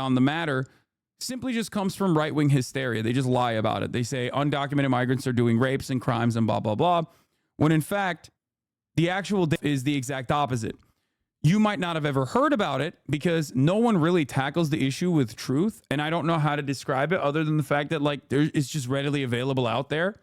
on the matter simply just comes from right-wing hysteria. They just lie about it. They say undocumented migrants are doing rapes and crimes and blah, blah, blah, when in fact, the actual is the exact opposite. You might not have ever heard about it because no one really tackles the issue with truth, and I don't know how to describe it other than the fact that like it's just readily available out there.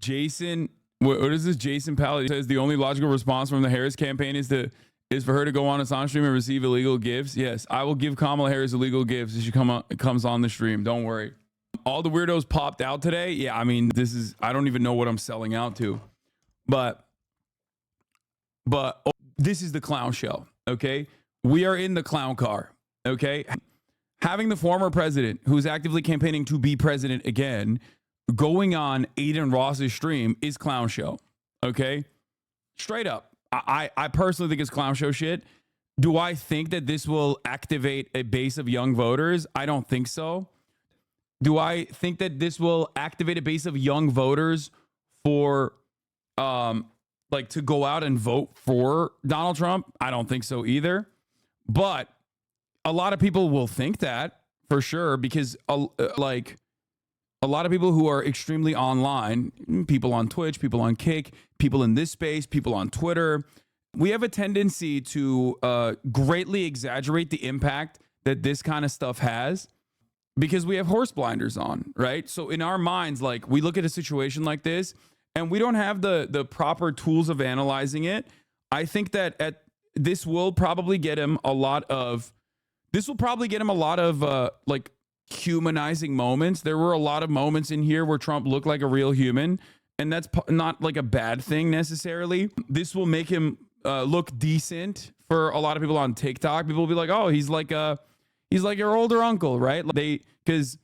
Jason, what is this? Jason Pallet says the only logical response from the Harris campaign is for her to go on a Hasan stream and receive illegal gifts. Yes, I will give Kamala Harris illegal gifts if she comes on the stream. Don't worry. All the weirdos popped out today. Yeah, I mean, I don't even know what I'm selling out to, but this is the clown show. Okay, we are in the clown car. Okay, having the former president who's actively campaigning to be president again going on Adin Ross's stream is clown show. Okay, straight up. I personally think it's clown show shit. Do I think that this will activate a base of young voters? I don't think so. Do I think that this will activate a base of young voters for like to go out and vote for Donald Trump? I don't think so either. But a lot of people will think that for sure, because like a lot of people who are extremely online, people on Twitch, people on Kick, people in this space, people on Twitter, we have a tendency to greatly exaggerate the impact that this kind of stuff has because we have horse blinders on, right? So in our minds, like we look at a situation like this and we don't have the proper tools of analyzing it. I think that this will probably get him a lot of like humanizing moments. There were a lot of moments in here where Trump looked like a real human, and that's not like a bad thing necessarily. This will make him look decent for a lot of people on TikTok. People will be like, oh, he's like your older uncle, right? Because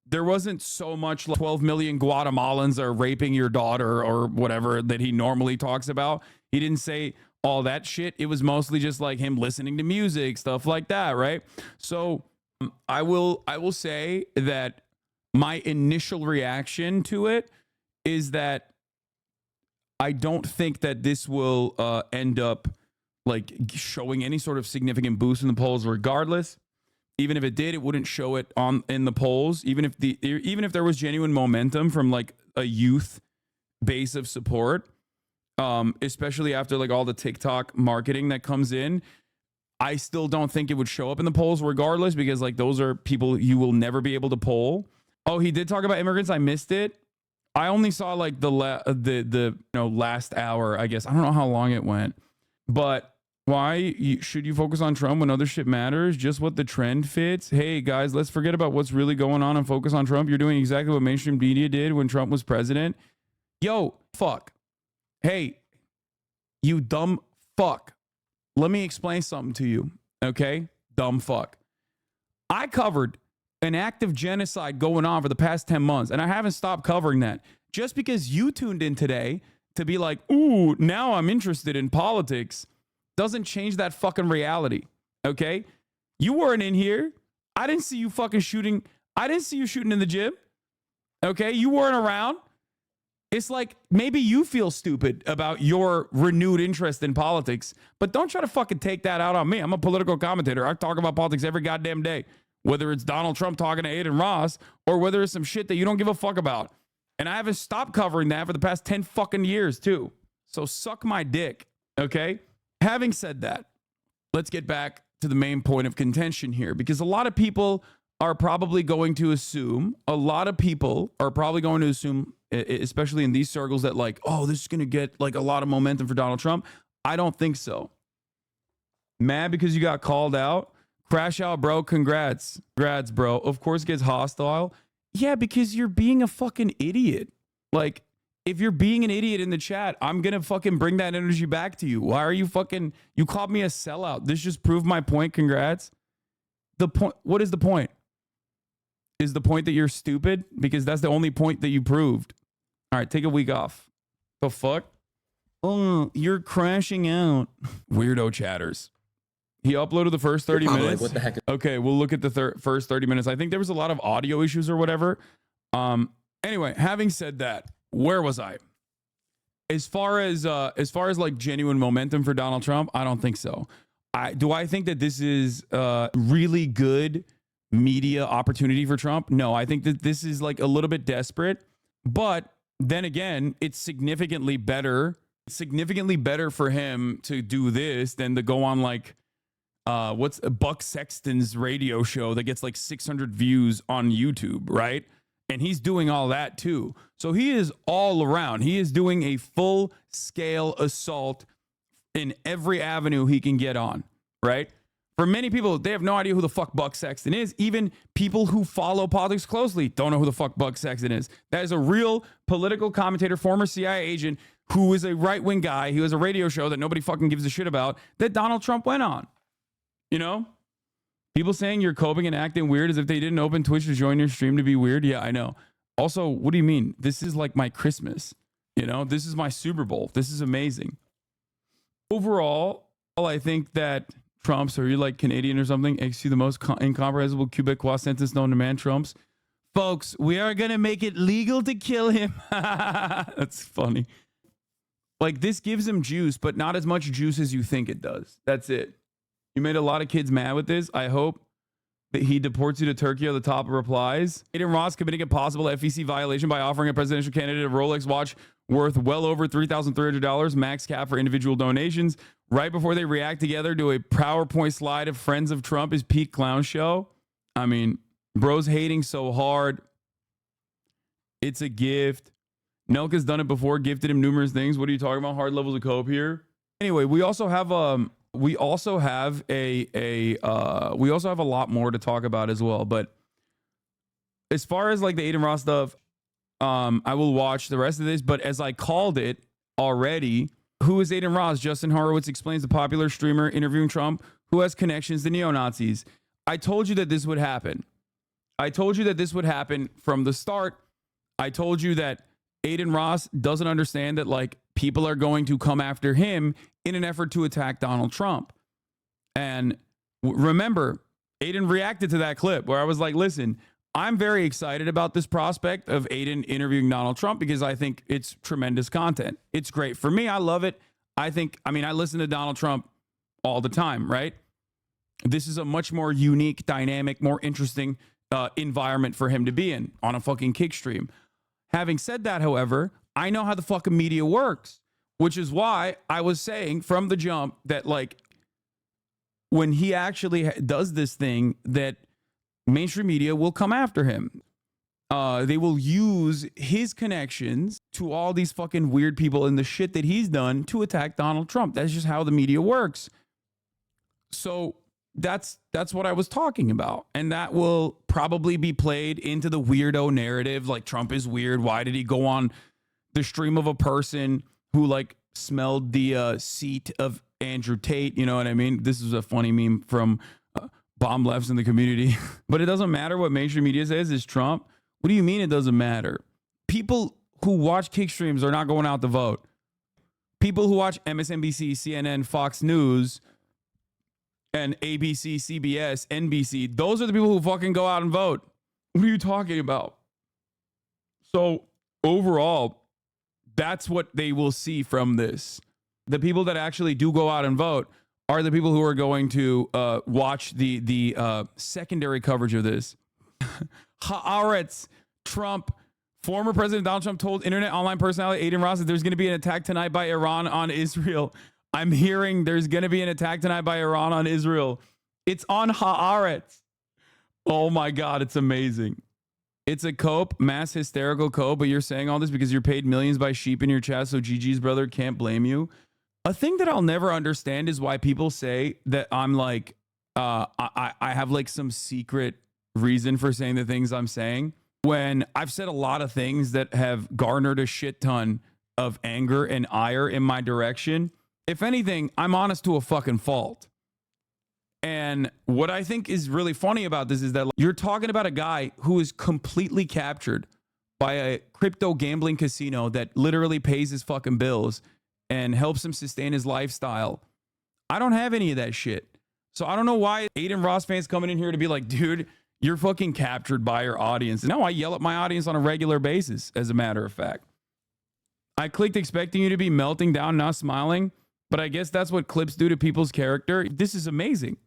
there wasn't so much like 12 million Guatemalans are raping your daughter or whatever that he normally talks about. He didn't say all that shit. It was mostly just like him listening to music, stuff like that, right? So I will say that my initial reaction to it is that I don't think that this will end up like showing any sort of significant boost in the polls regardless. Even if it did, it wouldn't show it in the polls. Even if there was genuine momentum from like a youth base of support, especially after like all the TikTok marketing that comes in, I still don't think it would show up in the polls regardless, because like those are people you will never be able to poll. Oh, he did talk about immigrants. I missed it. I only saw like the last hour, I guess. I don't know how long it went. But why should you focus on Trump when other shit matters? Just what the trend fits. Hey guys, let's forget about what's really going on and focus on Trump. You're doing exactly what mainstream media did when Trump was president. Yo, fuck. Hey, you dumb fuck. Let me explain something to you, okay? Dumb fuck. I covered an active genocide going on for the past 10 months, and I haven't stopped covering that. Just because you tuned in today to be like, ooh, now I'm interested in politics, doesn't change that fucking reality, okay? You weren't in here. I didn't see you fucking shooting. I didn't see you shooting in the gym, okay? You weren't around. It's like maybe you feel stupid about your renewed interest in politics, but don't try to fucking take that out on me. I'm a political commentator. I talk about politics every goddamn day, whether it's Donald Trump talking to Adin Ross or whether it's some shit that you don't give a fuck about. And I haven't stopped covering that for the past 10 fucking years too. So suck my dick, okay? Having said that, let's get back to the main point of contention here, because a lot of people are probably going to assume especially in these circles that like, oh, this is going to get like a lot of momentum for Donald Trump. I don't think so. Mad because you got called out? Crash out, bro. Congrats. Congrats, bro. Of course it gets hostile. Yeah, because you're being a fucking idiot. Like, if you're being an idiot in the chat, I'm going to fucking bring that energy back to you. Why are you fucking, you called me a sellout. This just proved my point. Congrats. The point, what is the point? Is the point that you're stupid? Because that's the only point that you proved. All right, take a week off. The fuck? Oh, you're crashing out. Weirdo chatters. He uploaded the first 30 minutes. What the heck? Okay, we'll look at the first 30 minutes. I think there was a lot of audio issues or whatever. Anyway, having said that, where was I? As far as like genuine momentum for Donald Trump, I don't think so. Do I think that this is really good media opportunity for Trump? No, I think that this is like a little bit desperate. But then again, it's significantly better for him to do this than to go on like what's Buck Sexton's radio show that gets like 600 views on YouTube, right? And he's doing all that too. So he is all around. He is doing a full scale assault in every avenue he can get on, right? For many people, they have no idea who the fuck Buck Sexton is. Even people who follow politics closely don't know who the fuck Buck Sexton is. That is a real political commentator, former CIA agent, who is a right-wing guy. He has a radio show that nobody fucking gives a shit about that Donald Trump went on. You know? People saying you're coping and acting weird as if they didn't open Twitch to join your stream to be weird. Yeah, I know. Also, what do you mean? This is like my Christmas. You know? This is my Super Bowl. This is amazing. Overall, I think that Trumps, are you like Canadian or something? XU, the most incomprehensible Quebecois sentence known to man, Trumps. Folks, we are going to make it legal to kill him. That's funny. Like, this gives him juice, but not as much juice as you think it does. That's it. You made a lot of kids mad with this. I hope that he deports you to Turkey at the top of replies. Adin Ross committing a possible FEC violation by offering a presidential candidate a Rolex watch worth well over $3,300 max cap for individual donations. Right before they react together to a PowerPoint slide of Friends of Trump is peak clown show. I mean, bro's hating so hard. It's a gift. Nelka's done it before, gifted him numerous things. What are you talking about? Hard levels of cope here. Anyway, we also have a lot more to talk about as well. But as far as like the Adin Ross stuff, I will watch the rest of this. But as I called it already, who is Adin Ross? Justin Horowitz explains, the popular streamer interviewing Trump who has connections to neo-Nazis. I told you that this would happen. I told you that this would happen from the start. I told you that Adin Ross doesn't understand that like people are going to come after him in an effort to attack Donald Trump. And remember, Adin reacted to that clip where I was like, listen, I'm very excited about this prospect of Adin interviewing Donald Trump because I think it's tremendous content. It's great for me. I love it. I listen to Donald Trump all the time, right? This is a much more unique, dynamic, more interesting environment for him to be in on a fucking kick stream. Having said that, however, I know how the fucking media works, which is why I was saying from the jump that like when he actually does this thing that mainstream media will come after him. They will use his connections to all these fucking weird people and the shit that he's done to attack Donald Trump. That's just how the media works. So that's what I was talking about. And that will probably be played into the weirdo narrative. Like, Trump is weird. Why did he go on the stream of a person who like smelled the seat of Andrew Tate? You know what I mean? This is a funny meme from bomb lefts in the community. But it doesn't matter what mainstream media says is Trump. What do you mean it doesn't matter? People who watch kick streams are not going out to vote. People who watch MSNBC, CNN, Fox News, and ABC, CBS, NBC, those are the people who fucking go out and vote. What are you talking about? So overall, that's what they will see from this. The people that actually do go out and vote are the people who are going to watch the secondary coverage of this. Haaretz, Trump, former President Donald Trump told internet online personality Adin Ross that there's going to be an attack tonight by Iran on Israel. I'm hearing there's going to be an attack tonight by Iran on Israel. It's on Haaretz. Oh my God, it's amazing. It's a cope, mass hysterical cope, but you're saying all this because you're paid millions by sheep in your chest, so GG's brother can't blame you. A thing that I'll never understand is why people say that I'm like, I have like some secret reason for saying the things I'm saying, when I've said a lot of things that have garnered a shit ton of anger and ire in my direction. If anything, I'm honest to a fucking fault. And what I think is really funny about this is that you're talking about a guy who is completely captured by a crypto gambling casino that literally pays his fucking bills and helps him sustain his lifestyle. I don't have any of that shit. So I don't know why Adin Ross fans coming in here to be like, dude, you're fucking captured by your audience. No, I yell at my audience on a regular basis, as a matter of fact. I clicked expecting you to be melting down, not smiling, but I guess that's what clips do to people's character. This is amazing.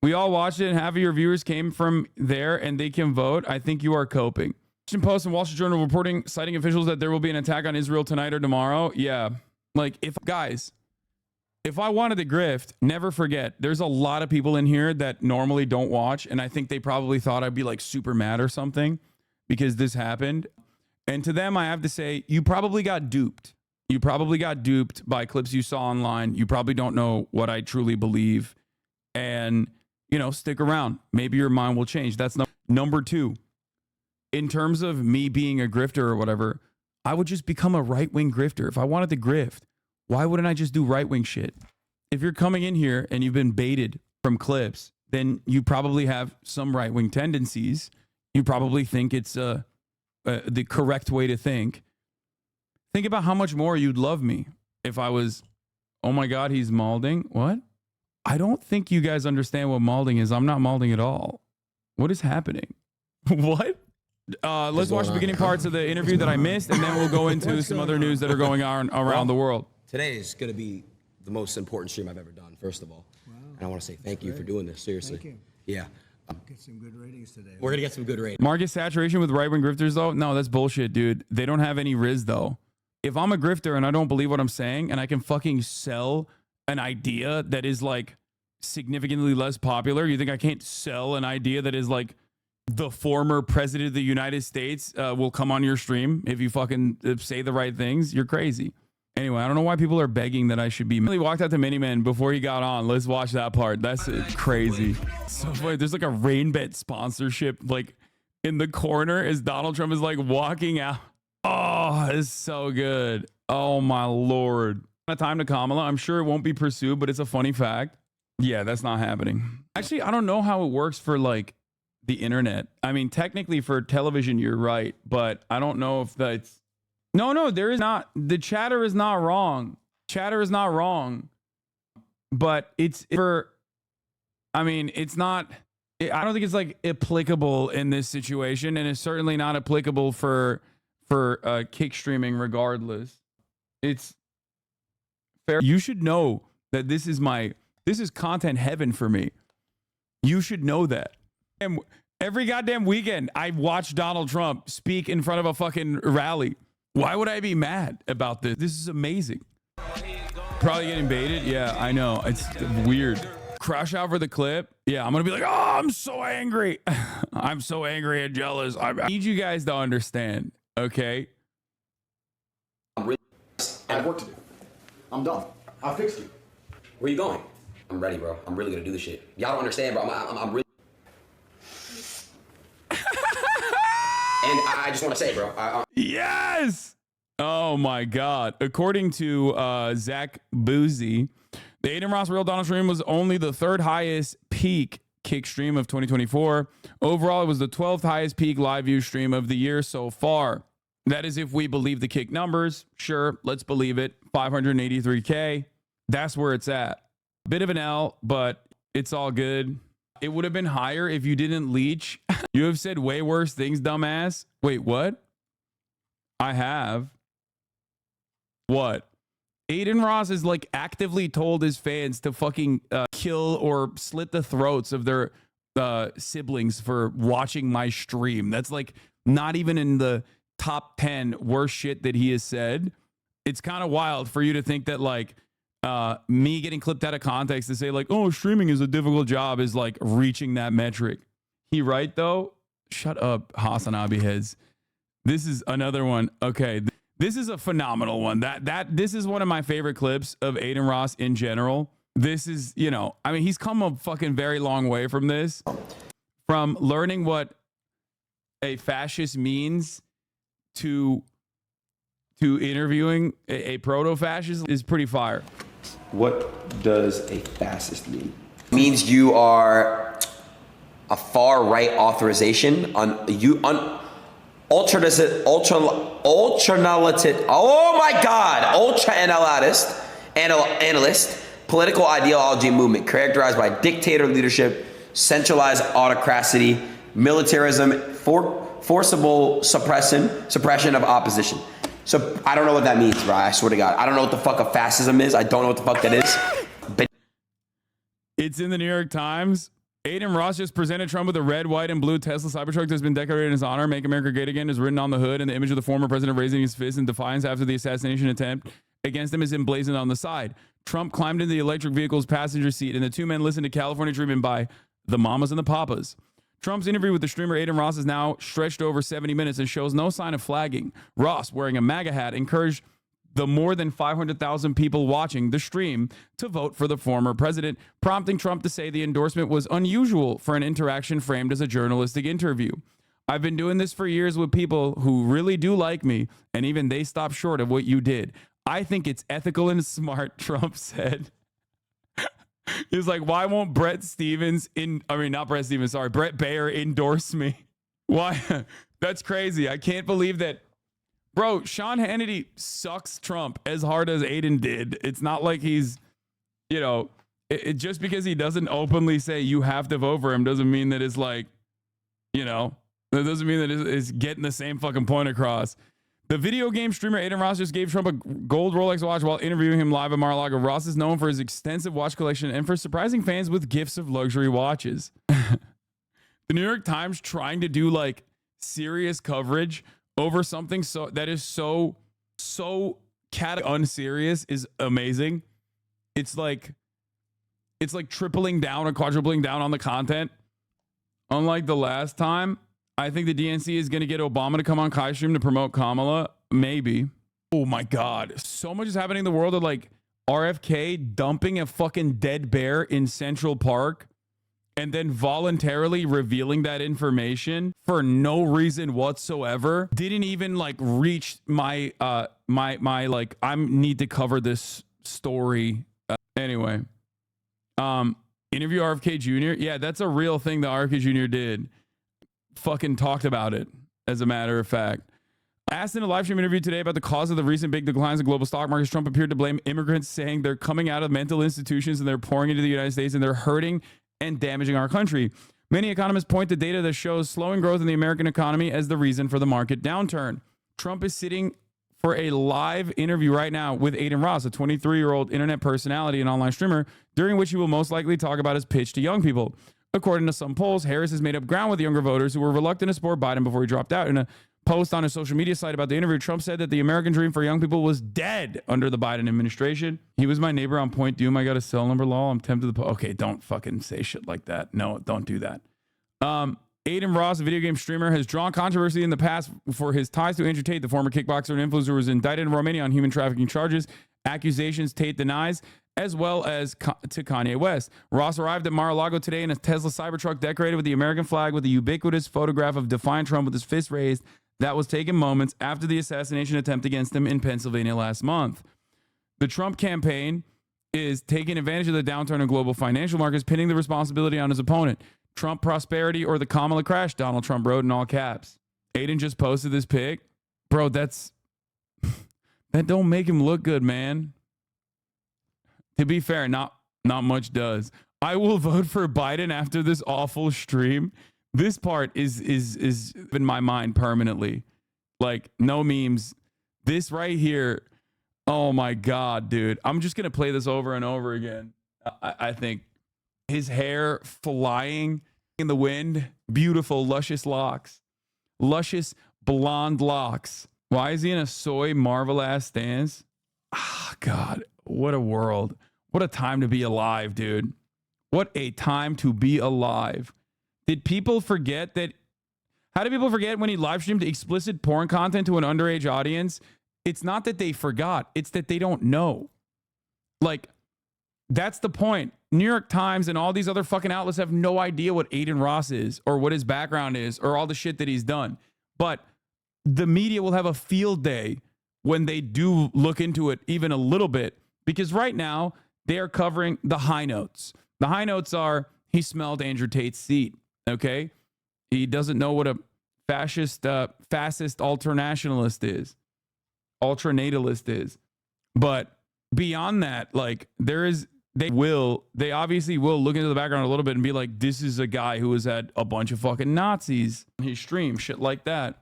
We all watched it, and half of your viewers came from there, and they can vote. I think you are coping. Washington Post and Wall Street Journal reporting, citing officials that there will be an attack on Israel tonight or tomorrow. Yeah. Like, if I wanted to grift, never forget, there's a lot of people in here that normally don't watch, and I think they probably thought I'd be like super mad or something because this happened. And to them, I have to say, you probably got duped. You probably got duped by clips you saw online. You probably don't know what I truly believe. And, you know, stick around. Maybe your mind will change. That's number two. In terms of me being a grifter or whatever, I would just become a right-wing grifter. If I wanted to grift, why wouldn't I just do right-wing shit? If you're coming in here and you've been baited from clips, then you probably have some right-wing tendencies. You probably think it's the correct way to think. Think about how much more you'd love me if I was, oh my God, he's malding. What? I don't think you guys understand what malding is. I'm not malding at all. What is happening? What? Let's watch the beginning parts of the interview that I missed, and then we'll go into some other news that are going on around the world. Today is going to be the most important stream I've ever done, first of all. Wow. And I want to say thank you for doing this, seriously. Thank you. Yeah. Get some good ratings today. We're going to get some good ratings. Market saturation with right-wing grifters, though? No, that's bullshit, dude. They don't have any riz, though. If I'm a grifter and I don't believe what I'm saying, and I can fucking sell an idea that is like significantly less popular, you think I can't sell an idea that is like the former president of the United States will come on your stream if you fucking say the right things? You're crazy. Anyway, I don't know why people are begging that I should be. He walked out to Miniman before he got on. Let's watch that part. That's crazy. So funny. There's like a RainBet sponsorship like in the corner as Donald Trump is like walking out. Oh, it's so good. Oh my Lord. Time to Kamala. I'm sure it won't be pursued, but it's a funny fact. Yeah, that's not happening. Actually, I don't know how it works for like the internet. I mean, technically for television, you're right, but I don't know if that's. No, there is not. The chatter is not wrong. Chatter is not wrong, but it's for. I mean, it's not. I don't think it's like applicable in this situation, and it's certainly not applicable for kick streaming. Regardless, it's fair. You should know that this is content heaven for me. You should know that. And every goddamn weekend, I watch Donald Trump speak in front of a fucking rally. Why would I be mad about this? This is amazing. Probably getting baited. Yeah, I know. It's weird. Crash out for the clip. Yeah, I'm going to be like, oh, I'm so angry. I'm so angry and jealous. I need you guys to understand, okay? I have work to do. I'm done. I fixed you. Where you going? I'm ready, bro. I'm really going to do this shit. Y'all don't understand, bro. I'm really... And I just want to say, bro. Yes. Oh my God. According to Zach Boozy, the Adin Ross Real Donald stream was only the third highest peak kick stream of 2024. Overall, it was the 12th highest peak live view stream of the year so far. That is if we believe the kick numbers. Sure, let's believe it. 583K. That's where it's at. Bit of an L, but it's all good. It would have been higher if you didn't leech. You have said way worse things, dumbass. Wait, what? I have. What? Adin Ross has like actively told his fans to fucking kill or slit the throats of their siblings for watching my stream. That's like not even in the top 10 worst shit that he has said. It's kind of wild for you to think that like me getting clipped out of context to say like, oh, streaming is a difficult job is like reaching that metric. He right though? Shut up, Hasanabi heads. This is another one. Okay, this is a phenomenal one. This is one of my favorite clips of Adin Ross in general. This is, you know, I mean, he's come a fucking very long way from this, from learning what a fascist means to interviewing a proto-fascist is pretty fire. What does a fascist mean? It means you are a far right authorization ultranationalist. Oh my God, ultra-analyst political ideology movement characterized by dictator leadership, centralized autocracy, militarism, forcible suppression of opposition. So I don't know what that means, bro. I swear to God, I don't know what the fuck a fascism is. I don't know what the fuck that is. But it's in the New York Times. Adin Ross just presented Trump with a red, white, and blue Tesla Cybertruck that's been decorated in his honor. Make America Great Again is written on the hood, and the image of the former president raising his fist in defiance after the assassination attempt against him is emblazoned on the side. Trump climbed into the electric vehicle's passenger seat, and the two men listened to California Dreamin' by the Mamas and the Papas. Trump's interview with the streamer Adin Ross is now stretched over 70 minutes and shows no sign of flagging. Ross, wearing a MAGA hat, encouraged the more than 500,000 people watching the stream to vote for the former president, prompting Trump to say the endorsement was unusual for an interaction framed as a journalistic interview. I've been doing this for years with people who really do like me, and even they stop short of what you did. I think it's ethical and smart, Trump said. He's like, why won't Brett Baer endorse me? Why? That's crazy. I can't believe that. Bro, Sean Hannity sucks Trump as hard as Adin did. It's not like he's, you know, just because he doesn't openly say you have to vote for him doesn't mean that it's like, you know, that doesn't mean that it's getting the same fucking point across. The video game streamer Adin Ross just gave Trump a gold Rolex watch while interviewing him live at Mar-a-Lago. Ross is known for his extensive watch collection and for surprising fans with gifts of luxury watches. The New York Times trying to do like serious coverage over something that is so unserious is amazing. It's like tripling down or quadrupling down on the content. Unlike the last time, I think the DNC is going to get Obama to come on Kai Stream to promote Kamala. Maybe. Oh my God. So much is happening in the world of like RFK dumping a fucking dead bear in Central Park and then voluntarily revealing that information for no reason whatsoever. Didn't even like reach my like, I need to cover this story. Anyway, interview RFK Jr. Yeah, that's a real thing that RFK Jr. did. Fucking talked about it, as a matter of fact. Asked in a live stream interview today about the cause of the recent big declines in global stock markets, Trump appeared to blame immigrants, saying they're coming out of mental institutions and they're pouring into the United States and they're hurting and damaging our country. Many economists point to data that shows slowing growth in the American economy as the reason for the market downturn. Trump is sitting for a live interview right now with Adin Ross, a 23-year-old internet personality and online streamer, during which he will most likely talk about his pitch to young people. According to some polls, Harris has made up ground with younger voters who were reluctant to support Biden before he dropped out. In a post on his social media site about the interview, Trump said that the American dream for young people was dead under the Biden administration. He was my neighbor on Point Doom. I got a cell number, lol. I'm tempted to... Okay, don't fucking say shit like that. No, don't do that. Adin Ross, a video game streamer, has drawn controversy in the past for his ties to Andrew Tate, the former kickboxer and influencer who was indicted in Romania on human trafficking charges, accusations Tate denies, as well as to Kanye West. Ross arrived at Mar-a-Lago today in a Tesla Cybertruck decorated with the American flag with a ubiquitous photograph of defiant Trump with his fist raised that was taken moments after the assassination attempt against him in Pennsylvania last month. The Trump campaign is taking advantage of the downturn in global financial markets, pinning the responsibility on his opponent. Trump prosperity or the Kamala crash, Donald Trump wrote in all caps. Adin just posted this pic. Bro, that don't make him look good, man. To be fair, not much does. I will vote for Biden after this awful stream. This part is in my mind permanently. Like, no memes. This right here. Oh my God, dude. I'm just gonna play this over and over again. I think his hair flying in the wind, beautiful, luscious locks, luscious blonde locks. Why is he in a soy Marvel ass stance? Ah, God, what a world. What a time to be alive, dude. What a time to be alive. Did people forget that? How do people forget when he live streamed explicit porn content to an underage audience? It's not that they forgot. It's that they don't know. Like, that's the point. New York Times and all these other fucking outlets have no idea what Adin Ross is or what his background is or all the shit that he's done. But the media will have a field day when they do look into it even a little bit, because right now they are covering the high notes. The high notes are he smelled Andrew Tate's seat. Okay. He doesn't know what a fascist ultranationalist is, ultranatalist is. But beyond that, like they obviously will look into the background a little bit and be like, this is a guy who has had a bunch of fucking Nazis on his stream, shit like that.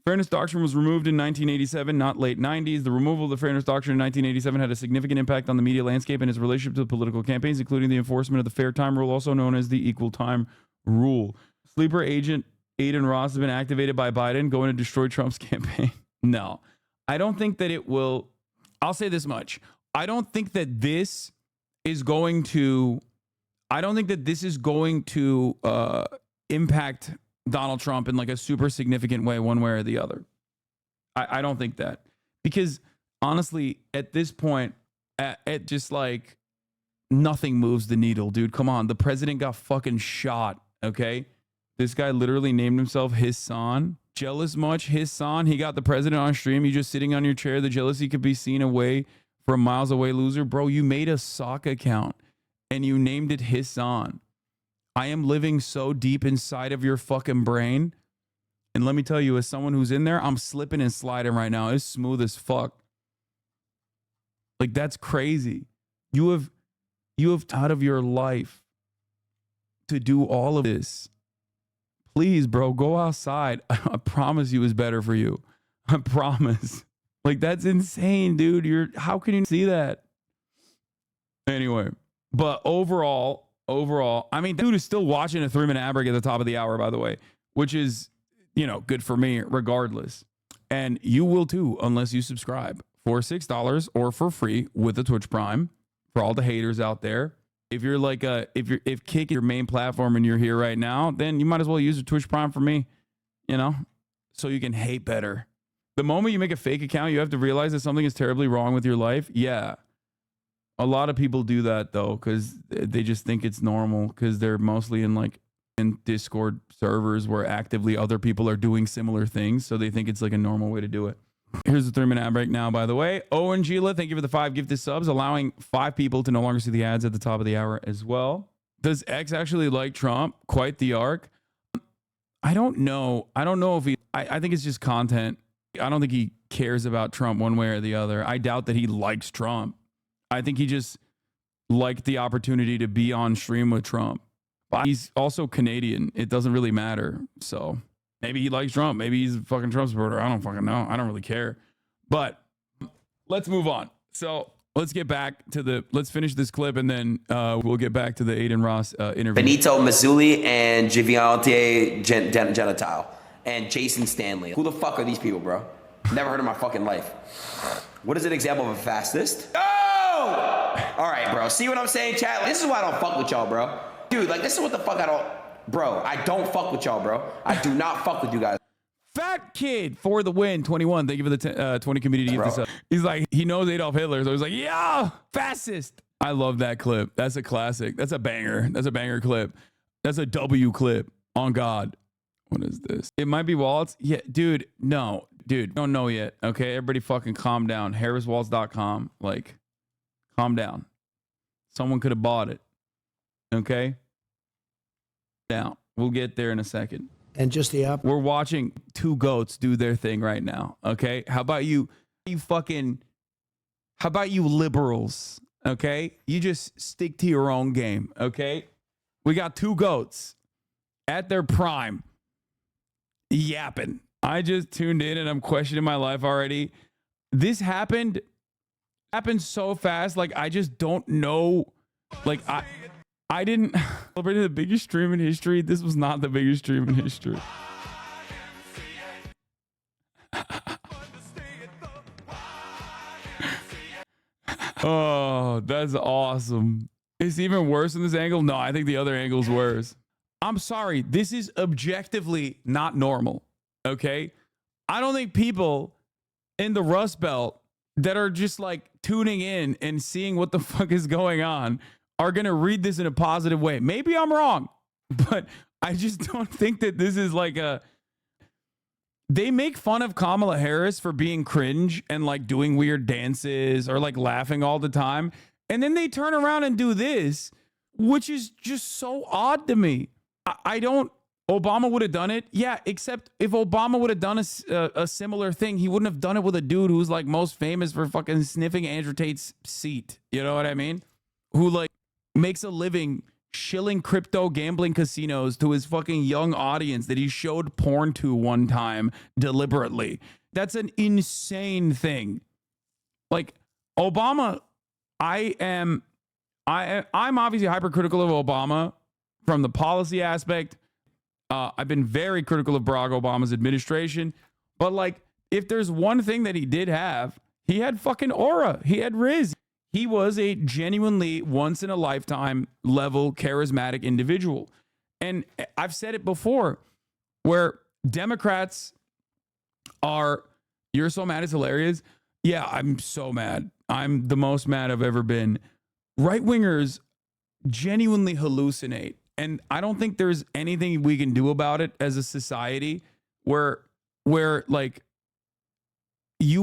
Fairness doctrine was removed in 1987, not late 90s. The removal of the fairness doctrine in 1987 had a significant impact on the media landscape and its relationship to the political campaigns, including the enforcement of the fair time rule, also known as the equal time rule. Sleeper agent Adin Ross has been activated by Biden going to destroy Trump's campaign. No, I don't think that it will. I'll say this much. I don't think that this is going to impact Donald Trump in like a super significant way, one way or the other. I don't think that, because honestly, at this point, at just like nothing moves the needle, dude. Come on. The president got fucking shot. Okay. This guy literally named himself Hassan. Jealous much? Hassan. He got the president on stream. You just sitting on your chair. The jealousy could be seen away from miles away, loser. Bro, you made a sock account and you named it Hassan. I am living so deep inside of your fucking brain. And let me tell you, as someone who's in there, I'm slipping and sliding right now. It's smooth as fuck. Like, that's crazy. You have out of your life to do all of this. Please, bro, go outside. I promise you it's better for you. I promise. Like, that's insane, dude. How can you see that? Anyway, but overall, I mean, dude is still watching a 3-minute ad break at the top of the hour, by the way, which is, good for me regardless. And you will too, unless you subscribe for $6 or for free with the Twitch Prime. For all the haters out there, if you're like if Kick is your main platform and you're here right now, then you might as well use the Twitch Prime for me, so you can hate better. The moment you make a fake account, you have to realize that something is terribly wrong with your life. Yeah. A lot of people do that though, because they just think it's normal, because they're mostly in Discord servers where actively other people are doing similar things. So they think it's like a normal way to do it. Here's the 3-minute ad break now, by the way. Owen Gila, thank you for the 5 gifted subs, allowing 5 people to no longer see the ads at the top of the hour as well. Does X actually like Trump? Quite the arc. I don't know. I don't know if I think it's just content. I don't think he cares about Trump one way or the other. I doubt that he likes Trump. I think he just liked the opportunity to be on stream with Trump. But he's also Canadian. It doesn't really matter. So maybe he likes Trump. Maybe he's a fucking Trump supporter. I don't fucking know. I don't really care. But let's move on. So let's get back to let's finish this clip and then we'll get back to the Adin Ross interview. Benito Mazzulli and Giviante Genitile and Jason Stanley. Who the fuck are these people, bro? Never heard of my fucking life. What is an example of a fastest? Oh! All right, bro. See what I'm saying, chat? This is why I don't fuck with y'all, bro. Dude, this is what the fuck I don't fuck with y'all, bro. I do not fuck with you guys. Fat Kid for the win, 21. Thank you for the 20 community to give this up. He's like, he knows Adolf Hitler, so he's like, yeah, fascist. I love that clip. That's a classic. That's a banger. That's a banger clip. That's a W clip. On God. What is this? It might be wallets. Yeah, dude. No, dude. Don't know yet. Okay, everybody fucking calm down. harriswalls.com. Calm down. Someone could have bought it. Okay? Now, we'll get there in a second. And just the opposite. We're watching 2 goats do their thing right now. Okay? How about you liberals? Okay? You just stick to your own game. Okay? We got 2 goats at their prime yapping. I just tuned in and I'm questioning my life already. This happened so fast. I just don't know. I didn't celebrate the biggest stream in history. This was not the biggest stream in history. Oh, that's awesome. It's even worse in this angle. No, I think the other angle's worse. I'm sorry, this is objectively not normal. Okay, I don't think people in the Rust Belt that are just like tuning in and seeing what the fuck is going on are gonna read this in a positive way. Maybe I'm wrong, but I just don't think that this is like a. They make fun of Kamala Harris for being cringe and like doing weird dances or like laughing all the time. And then they turn around and do this, which is just so odd to me. I don't, Obama would have done it. Yeah, except if Obama would have done a similar thing, he wouldn't have done it with a dude who's like most famous for fucking sniffing Andrew Tate's seat. You know what I mean? Who like makes a living shilling crypto gambling casinos to his fucking young audience that he showed porn to one time deliberately. That's an insane thing. Like Obama, I'm obviously hypercritical of Obama from the policy aspect. I've been very critical of Barack Obama's administration, but like if there's one thing that he did have, he had fucking aura. He had Riz. He was a genuinely once in a lifetime level charismatic individual. And I've said it before where Democrats are, you're so mad it's hilarious. Yeah, I'm so mad. I'm the most mad I've ever been. Right wingers genuinely hallucinate. And I don't think there's anything we can do about it as a society where like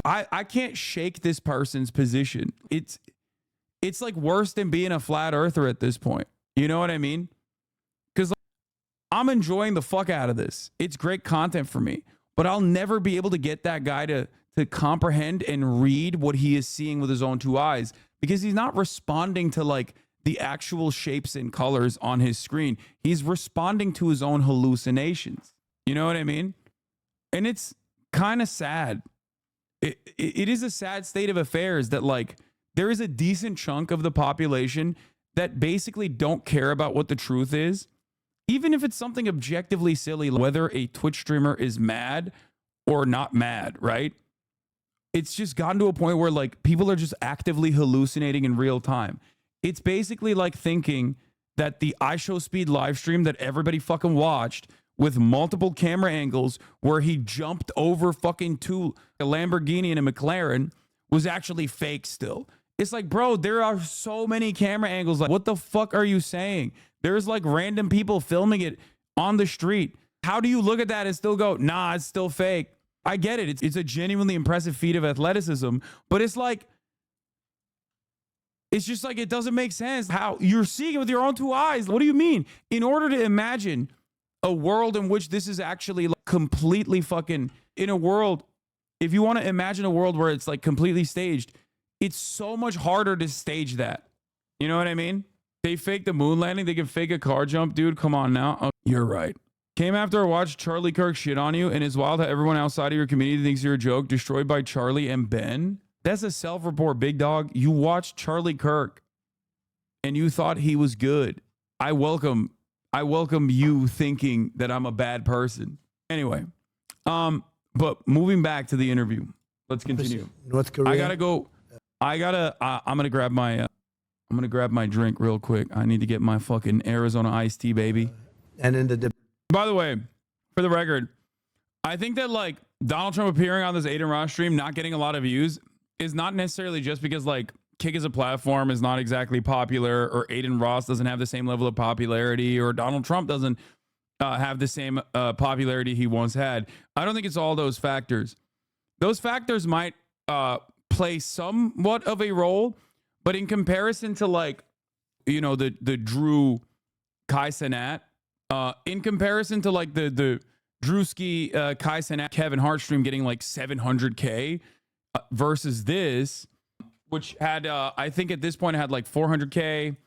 I can't shake this person's position. It's like worse than being a flat earther at this point. You know what I mean? Because I'm enjoying the fuck out of this. It's great content for me, but I'll never be able to get that guy to comprehend and read what he is seeing with his own two eyes because he's not responding to like the actual shapes and colors on his screen. He's responding to his own hallucinations. You know what I mean? And it's kind of sad. It is a sad state of affairs that like there is a decent chunk of the population that basically don't care about what the truth is, even if it's something objectively silly, whether a Twitch streamer is mad or not mad, right? It's just gotten to a point where like people are just actively hallucinating in real time. It's basically like thinking that the iShowSpeed live stream that everybody fucking watched with multiple camera angles where he jumped over fucking a Lamborghini and a McLaren was actually fake still. It's like, bro, there are so many camera angles. Like, what the fuck are you saying? There's like random people filming it on the street. How do you look at that and still go, nah, it's still fake? I get it. It's a genuinely impressive feat of athleticism, but it's like, it's just like, it doesn't make sense how you're seeing it with your own two eyes. What do you mean? In order to imagine a world in which this is actually like completely fucking in a world, if you want to imagine a world where it's like completely staged, it's so much harder to stage that. You know what I mean? They fake the moon landing. They can fake a car jump. Dude, come on now. Oh, you're right. Came after I watched Charlie Kirk shit on you, and it's wild how everyone outside of your community thinks you're a joke. Destroyed by Charlie and Ben. That's a self-report, big dog. You watched Charlie Kirk, and you thought he was good. I welcome you thinking that I'm a bad person. Anyway, but moving back to the interview. Let's continue. North Korea. I gotta go. I'm gonna grab my drink real quick. I need to get my fucking Arizona iced tea, baby. And in the By the way, for the record, I think that like Donald Trump appearing on this Adin Ross stream, not getting a lot of views, is not necessarily just because like Kick as a platform is not exactly popular, or Adin Ross doesn't have the same level of popularity, or Donald Trump doesn't have the same popularity he once had. I don't think it's all those factors. Those factors might play somewhat of a role, but in comparison to like, you know, the Drew Kai Cenat, in comparison to like the Drewski Kai Cenat Kevin Hart stream getting like 700K versus this, which had I think at this point it had like 400K,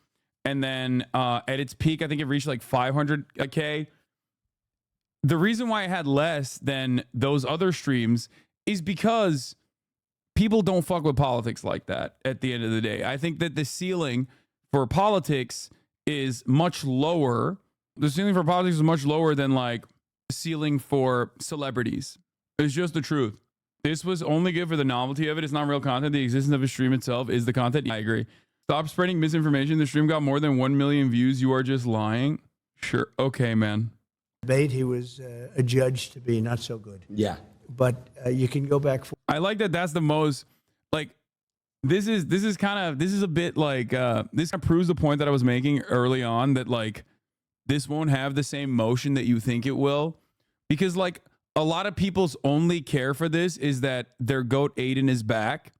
and then at its peak I think it reached like 500K. The reason why it had less than those other streams is because people don't fuck with politics like that at the end of the day. I think that the ceiling for politics is much lower. The ceiling for politics is much lower than like the ceiling for celebrities. It's just the truth. This was only good for the novelty of it. It's not real content. The existence of a stream itself is the content. I agree. Stop spreading misinformation. The stream got more than 1 million views. You are just lying. Sure. Okay, man. debate, he was adjudged to be not so good. Yeah. But you can go back. I like that. That's the most like. This is a bit like this kind of proves the point that I was making early on that like this won't have the same motion that you think it will, because like a lot of people's only care for this is that their goat Adin is back,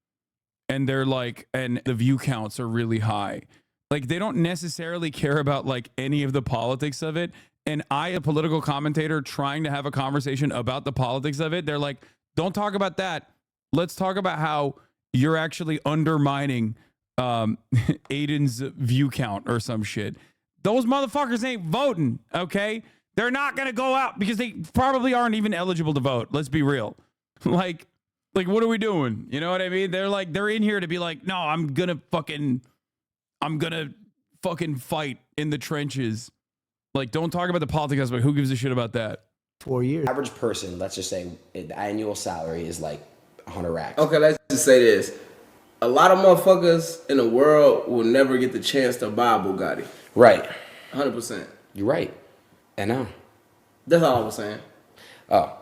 and they're like, and the view counts are really high. Like they don't necessarily care about like any of the politics of it. And I, a political commentator, trying to have a conversation about the politics of it, they're like, don't talk about that. Let's talk about how you're actually undermining Adin's view count or some shit. Those motherfuckers ain't voting, okay? They're not going to go out because they probably aren't even eligible to vote. Let's be real. Like, what are we doing? You know what I mean? They're like, they're in here to be like, no, I'm going to fucking fight in the trenches. Like, don't talk about the politics aspect. Who gives a shit about that? 4 years. Average person, let's just say the annual salary is like 100 racks. Okay, let's just say this. A lot of motherfuckers in the world will never get the chance to buy a Bugatti. Right. 100%. You're right. I know. That's all I was saying. Oh.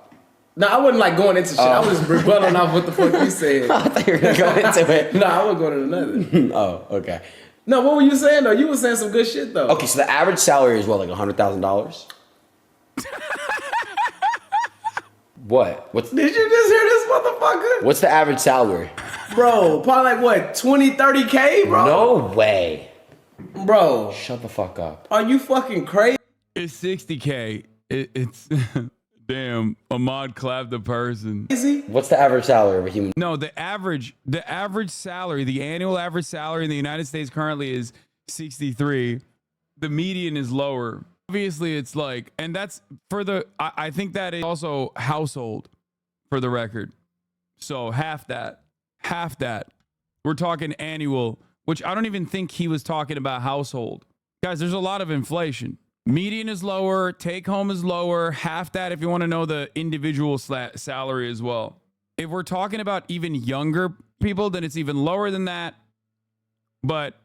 No, I wasn't like going into shit. I was just rebutting off what the fuck you said. I thought you were going to go into it. No, I wasn't going into nothing. Oh, okay. No, what were you saying though? You were saying some good shit though. Okay, so the average salary is what, like $100,000? What? Did you just hear this motherfucker? What's the average salary? Bro, probably like what, 20, 30K, bro? No way. Bro. Shut the fuck up. Are you fucking crazy? It's 60K. It's damn. Ahmad clapped the person. What's the average salary of a human? No, the average salary, the annual average salary in the United States currently is 63. The median is lower. Obviously, it's like, and that's for the, I think that is also household for the record. So half that. We're talking annual, which I don't even think he was talking about household. Guys, there's a lot of inflation. Median is lower, take home is lower, half that if you want to know the individual salary as well. If we're talking about even younger people, then it's even lower than that. But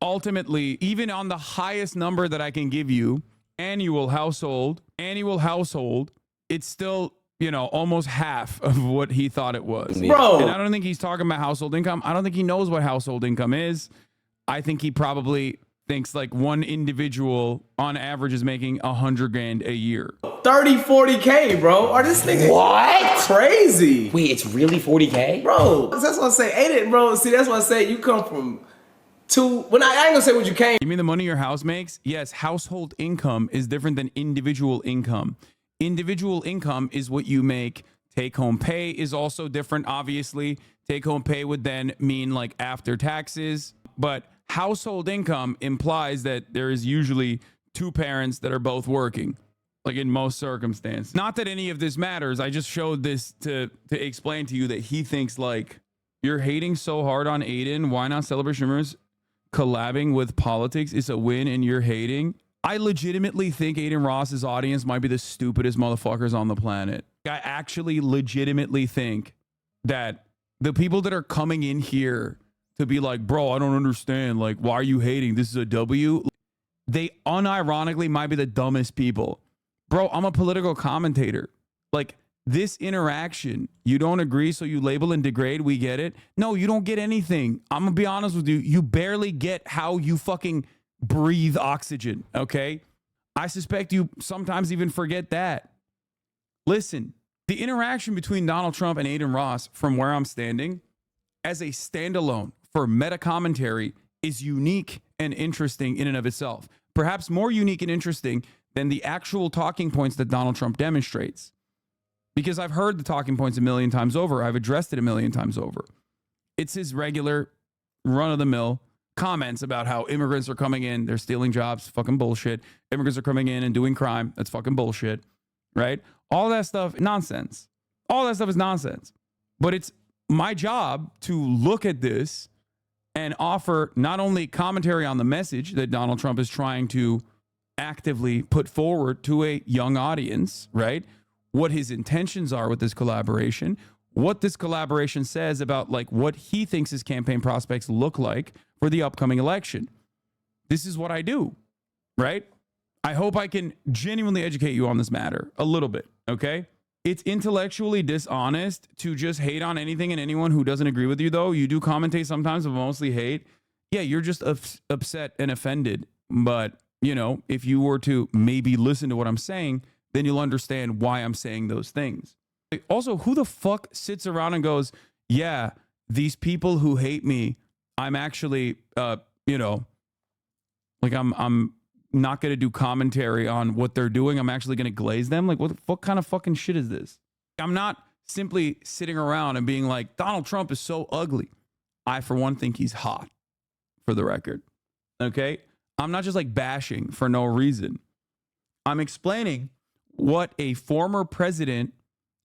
ultimately, even on the highest number that I can give you, annual household, it's still, you know, almost half of what he thought it was. Bro. And I don't think he's talking about household income. I don't think he knows what household income is. I think he probably thinks like one individual on average is making $100,000 a year. 30, 40K, bro. Are this nigga What? crazy? Wait, it's really 40K? Bro, that's what I say. Ain't it, bro? See, that's what I say. You come from two. When I ain't gonna say what you came. You mean the money your house makes? Yes, household income is different than individual income. Individual income is what you make. Take home pay is also different, obviously. Take home pay would then mean like after taxes, but household income implies that there is usually two parents that are both working, like in most circumstances. Not that any of this matters. I just showed this to explain to you that he thinks like, you're hating so hard on Adin. Why not Celebration Rumors collabing with politics is a win and you're hating? I legitimately think Adin Ross's audience might be the stupidest motherfuckers on the planet. I actually legitimately think that the people that are coming in here to be like, bro, I don't understand. Like, why are you hating? This is a W. They unironically might be the dumbest people. Bro, I'm a political commentator. Like, this interaction, you don't agree, so you label and degrade, we get it. No, you don't get anything. I'm going to be honest with you. You barely get how you fucking breathe oxygen, okay? I suspect you sometimes even forget that. Listen, the interaction between Donald Trump and Adin Ross, from where I'm standing, as a standalone for meta commentary, is unique and interesting in and of itself. Perhaps more unique and interesting than the actual talking points that Donald Trump demonstrates. Because I've heard the talking points a million times over. I've addressed it a million times over. It's his regular run-of-the-mill comments about how immigrants are coming in, they're stealing jobs, fucking bullshit. Immigrants are coming in and doing crime, that's fucking bullshit, right? All that stuff, nonsense. All that stuff is nonsense. But it's my job to look at this and offer not only commentary on the message that Donald Trump is trying to actively put forward to a young audience, right? What his intentions are with this collaboration, what this collaboration says about like what he thinks his campaign prospects look like for the upcoming election. This is what I do, right? I hope I can genuinely educate you on this matter a little bit, okay? It's intellectually dishonest to just hate on anything and anyone who doesn't agree with you, though. You do commentate sometimes, but mostly hate. Yeah, you're just upset and offended. But, you know, if you were to maybe listen to what I'm saying, then you'll understand why I'm saying those things. Also, who the fuck sits around and goes, yeah, these people who hate me, I'm actually, you know, like I'm not going to do commentary on what they're doing. I'm actually going to glaze them. Like, what kind of fucking shit is this? I'm not simply sitting around and being like, Donald Trump is so ugly. I, for one, think he's hot, for the record. Okay? I'm not just like bashing for no reason. I'm explaining what a former president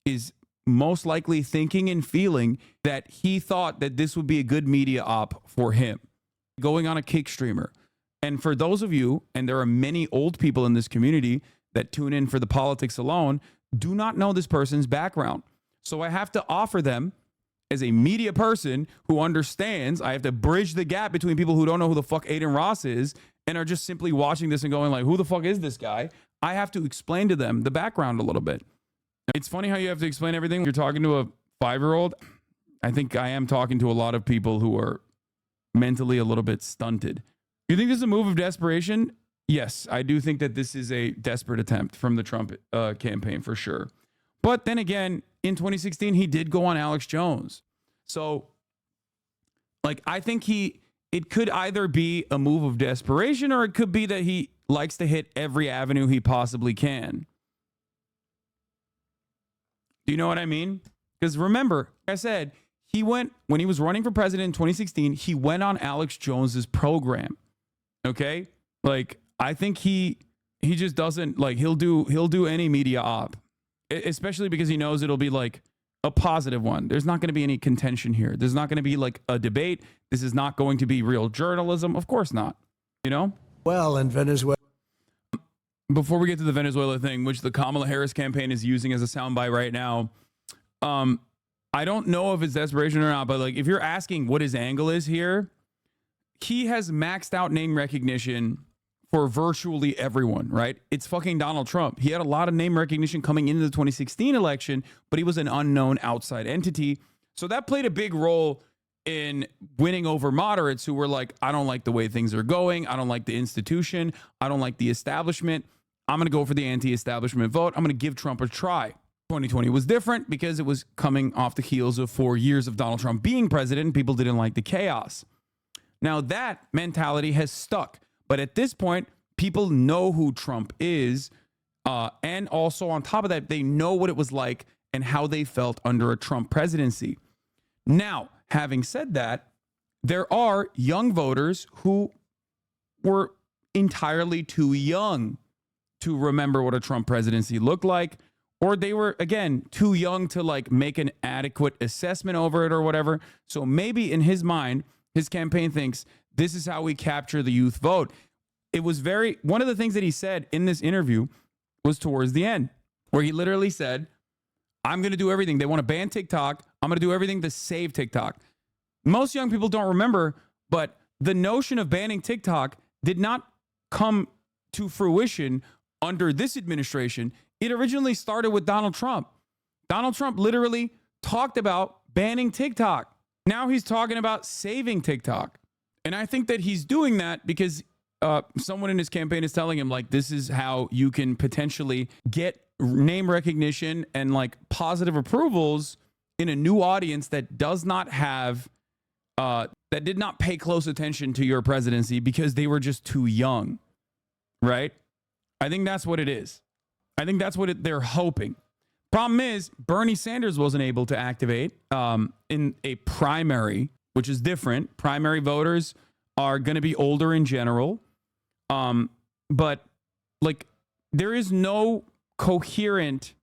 is most likely thinking and feeling, that he thought that this would be a good media op for him. Going on a kick streamer. And for those of you, and there are many old people in this community that tune in for the politics alone, do not know this person's background. So I have to offer them, as a media person who understands, I have to bridge the gap between people who don't know who the fuck Adin Ross is and are just simply watching this and going like, who the fuck is this guy? I have to explain to them the background a little bit. It's funny how you have to explain everything. You're talking to a 5-year-old. I think I am talking to a lot of people who are mentally a little bit stunted. You think this is a move of desperation? Yes, I do think that this is a desperate attempt from the Trump campaign for sure. But then again, in 2016, he did go on Alex Jones. So, like, I think it could either be a move of desperation or it could be that he likes to hit every avenue he possibly can. Do you know what I mean? Because remember, like I said, he went, when he was running for president in 2016, he went on Alex Jones's program. Okay? Like, I think he just doesn't, like, he'll do any media op, especially because he knows it'll be like a positive one. There's not going to be any contention here. There's not going to be like a debate. This is not going to be real journalism. Of course not. You know? Well, in Venezuela. Before we get to the Venezuela thing, which the Kamala Harris campaign is using as a soundbite right now, I don't know if it's desperation or not, but like, if you're asking what his angle is here, he has maxed out name recognition for virtually everyone, right? It's fucking Donald Trump. He had a lot of name recognition coming into the 2016 election, but he was an unknown outside entity. So that played a big role in winning over moderates who were like, I don't like the way things are going. I don't like the institution. I don't like the establishment. I'm going to go for the anti-establishment vote. I'm going to give Trump a try. 2020 was different because it was coming off the heels of 4 years of Donald Trump being president and people didn't like the chaos. Now that mentality has stuck. But at this point, people know who Trump is. And also on top of that, they know what it was like and how they felt under a Trump presidency. Now, having said that, there are young voters who were entirely too young to remember what a Trump presidency looked like, or they were, again, too young to like make an adequate assessment over it or whatever. So maybe in his mind, his campaign thinks this is how we capture the youth vote. It was one of the things that he said in this interview was towards the end, where he literally said, I'm going to do everything. They want to ban TikTok. I'm going to do everything to save TikTok. Most young people don't remember, but the notion of banning TikTok did not come to fruition under this administration. It originally started with Donald Trump. Donald Trump literally talked about banning TikTok. Now he's talking about saving TikTok. And I think that he's doing that because someone in his campaign is telling him, like, this is how you can potentially get name recognition and like positive approvals in a new audience that does not have, that did not pay close attention to your presidency because they were just too young, right? I think that's what it is. I think that's what they're hoping. Problem is, Bernie Sanders wasn't able to activate in a primary, which is different. Primary voters are going to be older in general. But like, there is no coherent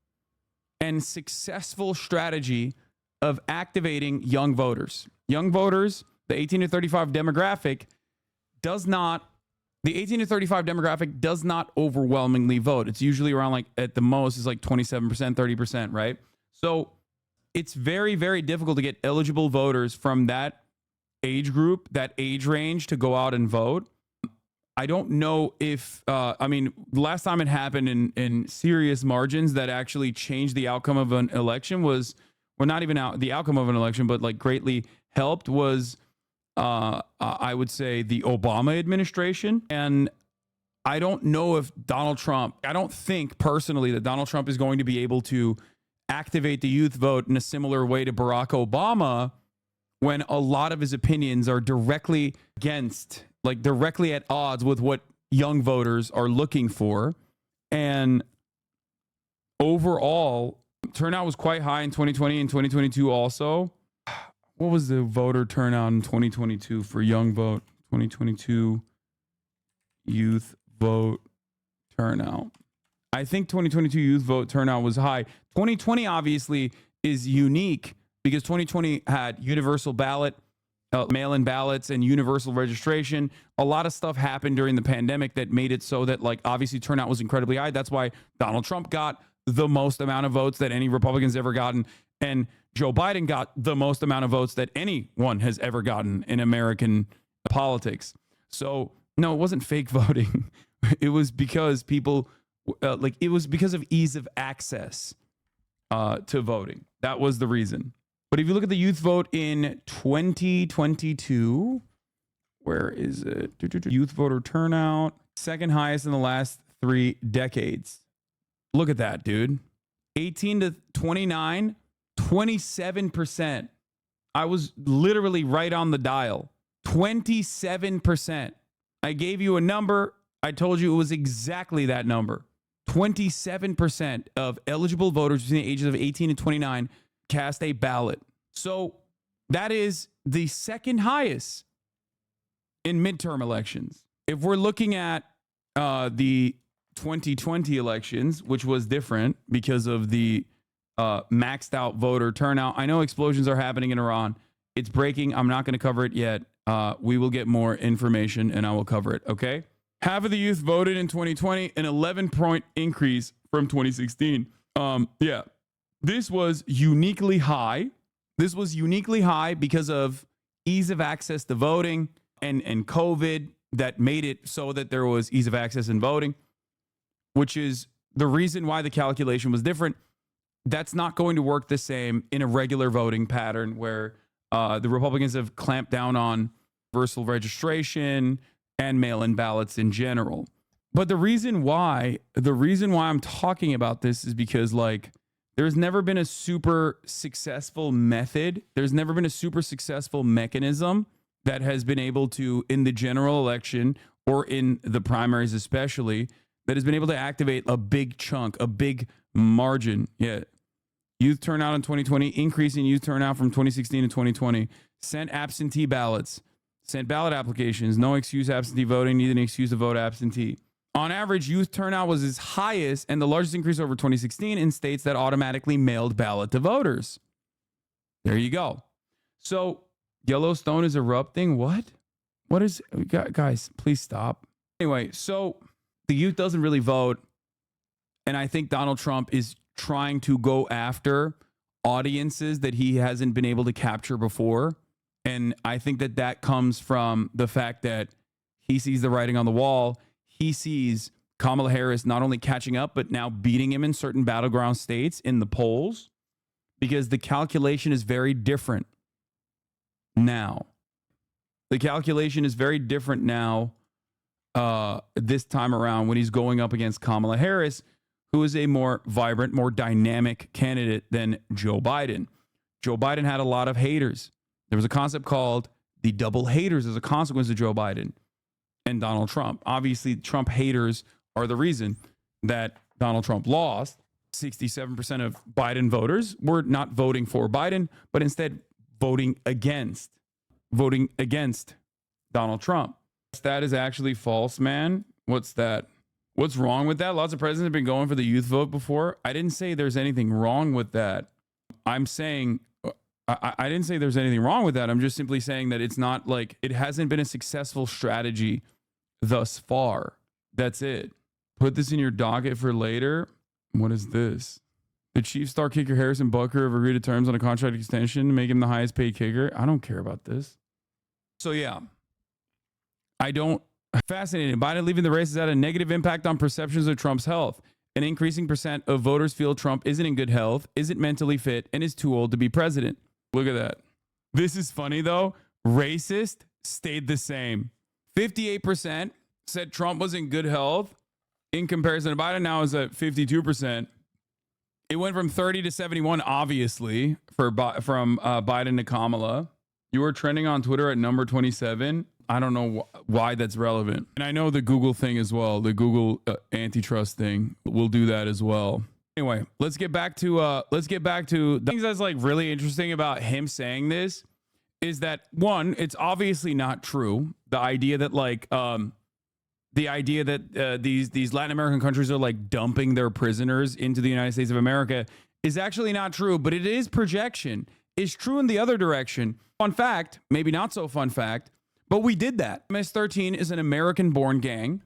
and successful strategy of activating young voters. Young voters, the 18 to 35 demographic the 18 to 35 demographic does not overwhelmingly vote. It's usually around, like, at the most is like 27%, 30%, right? So it's very, very difficult to get eligible voters from that age group, that age range to go out and vote. I don't know if, I mean, the last time it happened in serious margins that actually changed the outcome of an election was, well, not even the outcome of an election, but like greatly helped was, I would say, the Obama administration. And I don't know if Donald Trump, I don't think personally that Donald Trump is going to be able to activate the youth vote in a similar way to Barack Obama when a lot of his opinions are directly against, like directly at odds with what young voters are looking for. And overall, turnout was quite high in 2020 and 2022 also. What was the voter turnout in 2022 for young vote? 2022 youth vote turnout. I think 2022 youth vote turnout was high. 2020 obviously is unique because 2020 had universal ballot, mail-in ballots, and universal registration. A lot of stuff happened during the pandemic that made it so that, like, obviously turnout was incredibly high. That's why Donald Trump got the most amount of votes that any Republican's ever gotten, and Joe Biden got the most amount of votes that anyone has ever gotten in American politics. So no, it wasn't fake voting. It was because people, it was because of ease of access to voting. That was the reason. But if you look at the youth vote in 2022, where is it? Youth voter turnout, second highest in the last 3 decades. Look at that, dude. 18 to 29, 27%. I was literally right on the dial. 27%. I gave you a number. I told you it was exactly that number. 27% of eligible voters between the ages of 18 and 29 cast a ballot. So that is the second highest in midterm elections. If we're looking at the 2020 elections, which was different because of the maxed out voter turnout. I know explosions are happening in Iran. It's breaking. I'm not going to cover it yet. We will get more information and I will cover it. Okay. Half of the youth voted in 2020, an 11-point increase from 2016. Yeah, this was uniquely high. This was uniquely high because of ease of access to voting and COVID that made it so that there was ease of access in voting, which is the reason why the calculation was different. That's not going to work the same in a regular voting pattern where the Republicans have clamped down on universal registration and mail-in ballots in general. But the reason why I'm talking about this is because, like, there's never been a super successful method. There's never been a super successful mechanism that has been able to, in the general election or in the primaries especially, that has been able to activate a big chunk, a big margin. Yeah. Youth turnout in 2020, increase in youth turnout from 2016 to 2020. Sent absentee ballots, sent ballot applications, no excuse absentee voting, neither an excuse to vote absentee. On average, youth turnout was its highest and the largest increase over 2016 in states that automatically mailed ballot to voters. There you go. So Yellowstone is erupting. What? What is, guys, please stop. Anyway, so the youth doesn't really vote. And I think Donald Trump is trying to go after audiences that he hasn't been able to capture before. And I think that that comes from the fact that he sees the writing on the wall. He sees Kamala Harris not only catching up, but now beating him in certain battleground states in the polls, because the calculation is very different now. The calculation is very different now this time around when he's going up against Kamala Harris, who is a more vibrant, more dynamic candidate than Joe Biden. Joe Biden had a lot of haters. There was a concept called the double haters as a consequence of Joe Biden and Donald Trump. Obviously, Trump haters are the reason that Donald Trump lost. 67% of Biden voters were not voting for Biden, but instead voting against Donald Trump. That is actually false, man. What's that? What's wrong with that? Lots of presidents have been going for the youth vote before. I didn't say there's anything wrong with that. I'm saying I didn't say there's anything wrong with that. I'm just simply saying that it's not like it hasn't been a successful strategy thus far. That's it. Put this in your docket for later. What is this? The Chiefs star kicker Harrison Butker have agreed to terms on a contract extension to make him the highest paid kicker. I don't care about this. So yeah, I don't Fascinating. Biden leaving the race has had a negative impact on perceptions of Trump's health. An increasing percent of voters feel Trump isn't in good health, isn't mentally fit, and is too old to be president. Look at that. This is funny, though. Racist stayed the same. 58% said Trump was in good health in comparison to Biden. Now is at 52%. It went from 30 to 71, obviously, from Biden to Kamala. You were trending on Twitter at number 27. I don't know why that's relevant. And I know the Google thing as well. The Google antitrust thing will do that as well. Anyway, let's get back to the things that's like really interesting about him saying this is that one, it's obviously not true. The idea that these Latin American countries are like dumping their prisoners into the United States of America is actually not true, but it is projection. It's true in the other direction. Fun fact, maybe not so fun fact, but we did that. MS-13 is an American-born gang,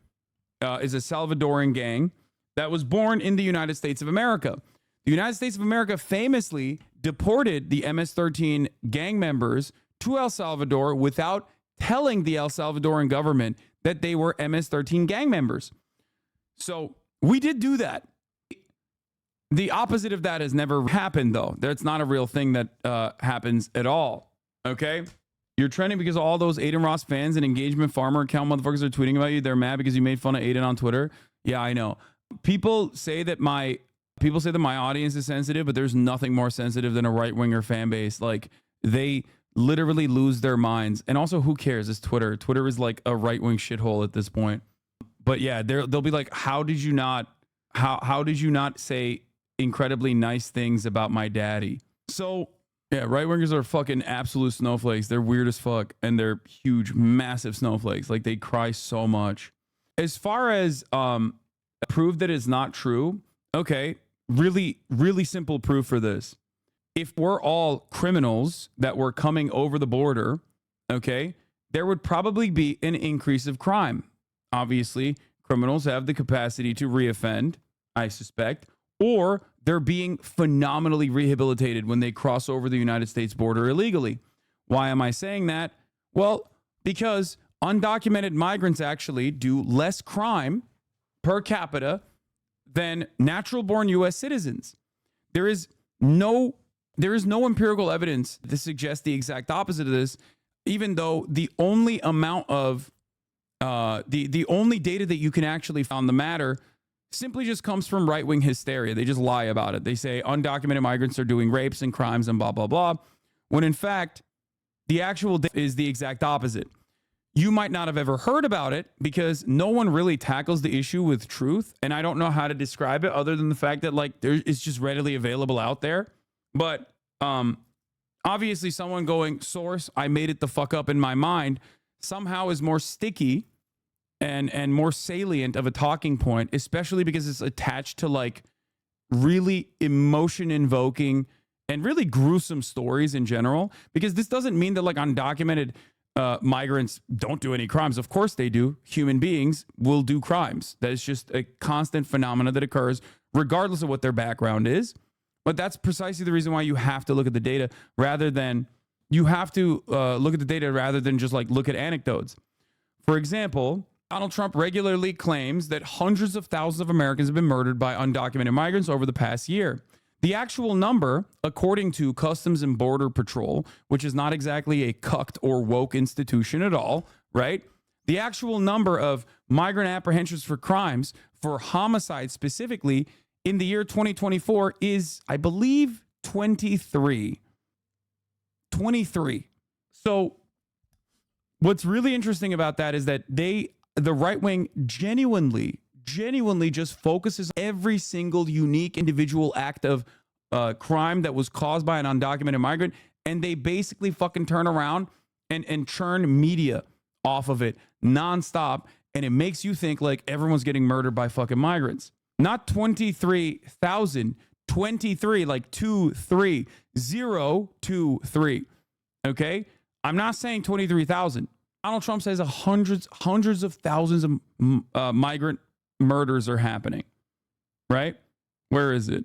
is a Salvadoran gang that was born in the United States of America. The United States of America famously deported the MS-13 gang members to El Salvador without telling the El Salvadoran government that they were MS-13 gang members. So we did do that. The opposite of that has never happened, though. That's not a real thing that happens at all. Okay? You're trending because all those Adin Ross fans and engagement farmer account motherfuckers are tweeting about you. They're mad because you made fun of Adin on Twitter. Yeah, I know. People say that my audience is sensitive, but there's nothing more sensitive than a right-winger fan base. Like, they literally lose their minds. And also, who cares? It's Twitter. Twitter is like a right-wing shithole at this point. But yeah, they'll be like, how did you not say incredibly nice things about my daddy? So yeah, right-wingers are fucking absolute snowflakes. They're weird as fuck, and they're huge, massive snowflakes. Like, they cry so much. As far as prove that it's not true, okay, really, really simple proof for this. If we're all criminals that were coming over the border, okay, there would probably be an increase of crime. Obviously, criminals have the capacity to reoffend, I suspect, or they're being phenomenally rehabilitated when they cross over the United States border illegally. Why am I saying that? Well, because undocumented migrants actually do less crime per capita than natural-born U.S. citizens. There is no empirical evidence to suggest the exact opposite of this, even though the only amount of the only data that you can actually find on the matter simply just comes from right-wing hysteria. They just lie about it. They say undocumented migrants are doing rapes and crimes and blah, blah, blah, when in fact, the actual data is the exact opposite. You might not have ever heard about it because no one really tackles the issue with truth, and I don't know how to describe it other than the fact that like it's just readily available out there. But obviously someone going, source, I made it the fuck up in my mind, somehow is more sticky and more salient of a talking point, especially because it's attached to like really emotion invoking and really gruesome stories in general. Because this doesn't mean that like undocumented migrants don't do any crimes. Of course they do. Human beings will do crimes. That is just a constant phenomenon that occurs regardless of what their background is. But that's precisely the reason why you have to look at the data rather than just like look at anecdotes. For example, Donald Trump regularly claims that hundreds of thousands of Americans have been murdered by undocumented migrants over the past year. The actual number, according to Customs and Border Patrol, which is not exactly a cucked or woke institution at all, right? The actual number of migrant apprehensions for crimes, for homicide specifically, in the year 2024 is, I believe, 23. 23. So what's really interesting about that is that the right wing genuinely just focuses on every single unique individual act of crime that was caused by an undocumented migrant, and they basically fucking turn around and churn media off of it nonstop, and it makes you think like everyone's getting murdered by fucking migrants. Not 23,000, 23, like 2, 3, 0, 2, 3. Okay? I'm not saying 23,000. Donald Trump says hundreds of thousands of migrant murders are happening. Right? Where is it?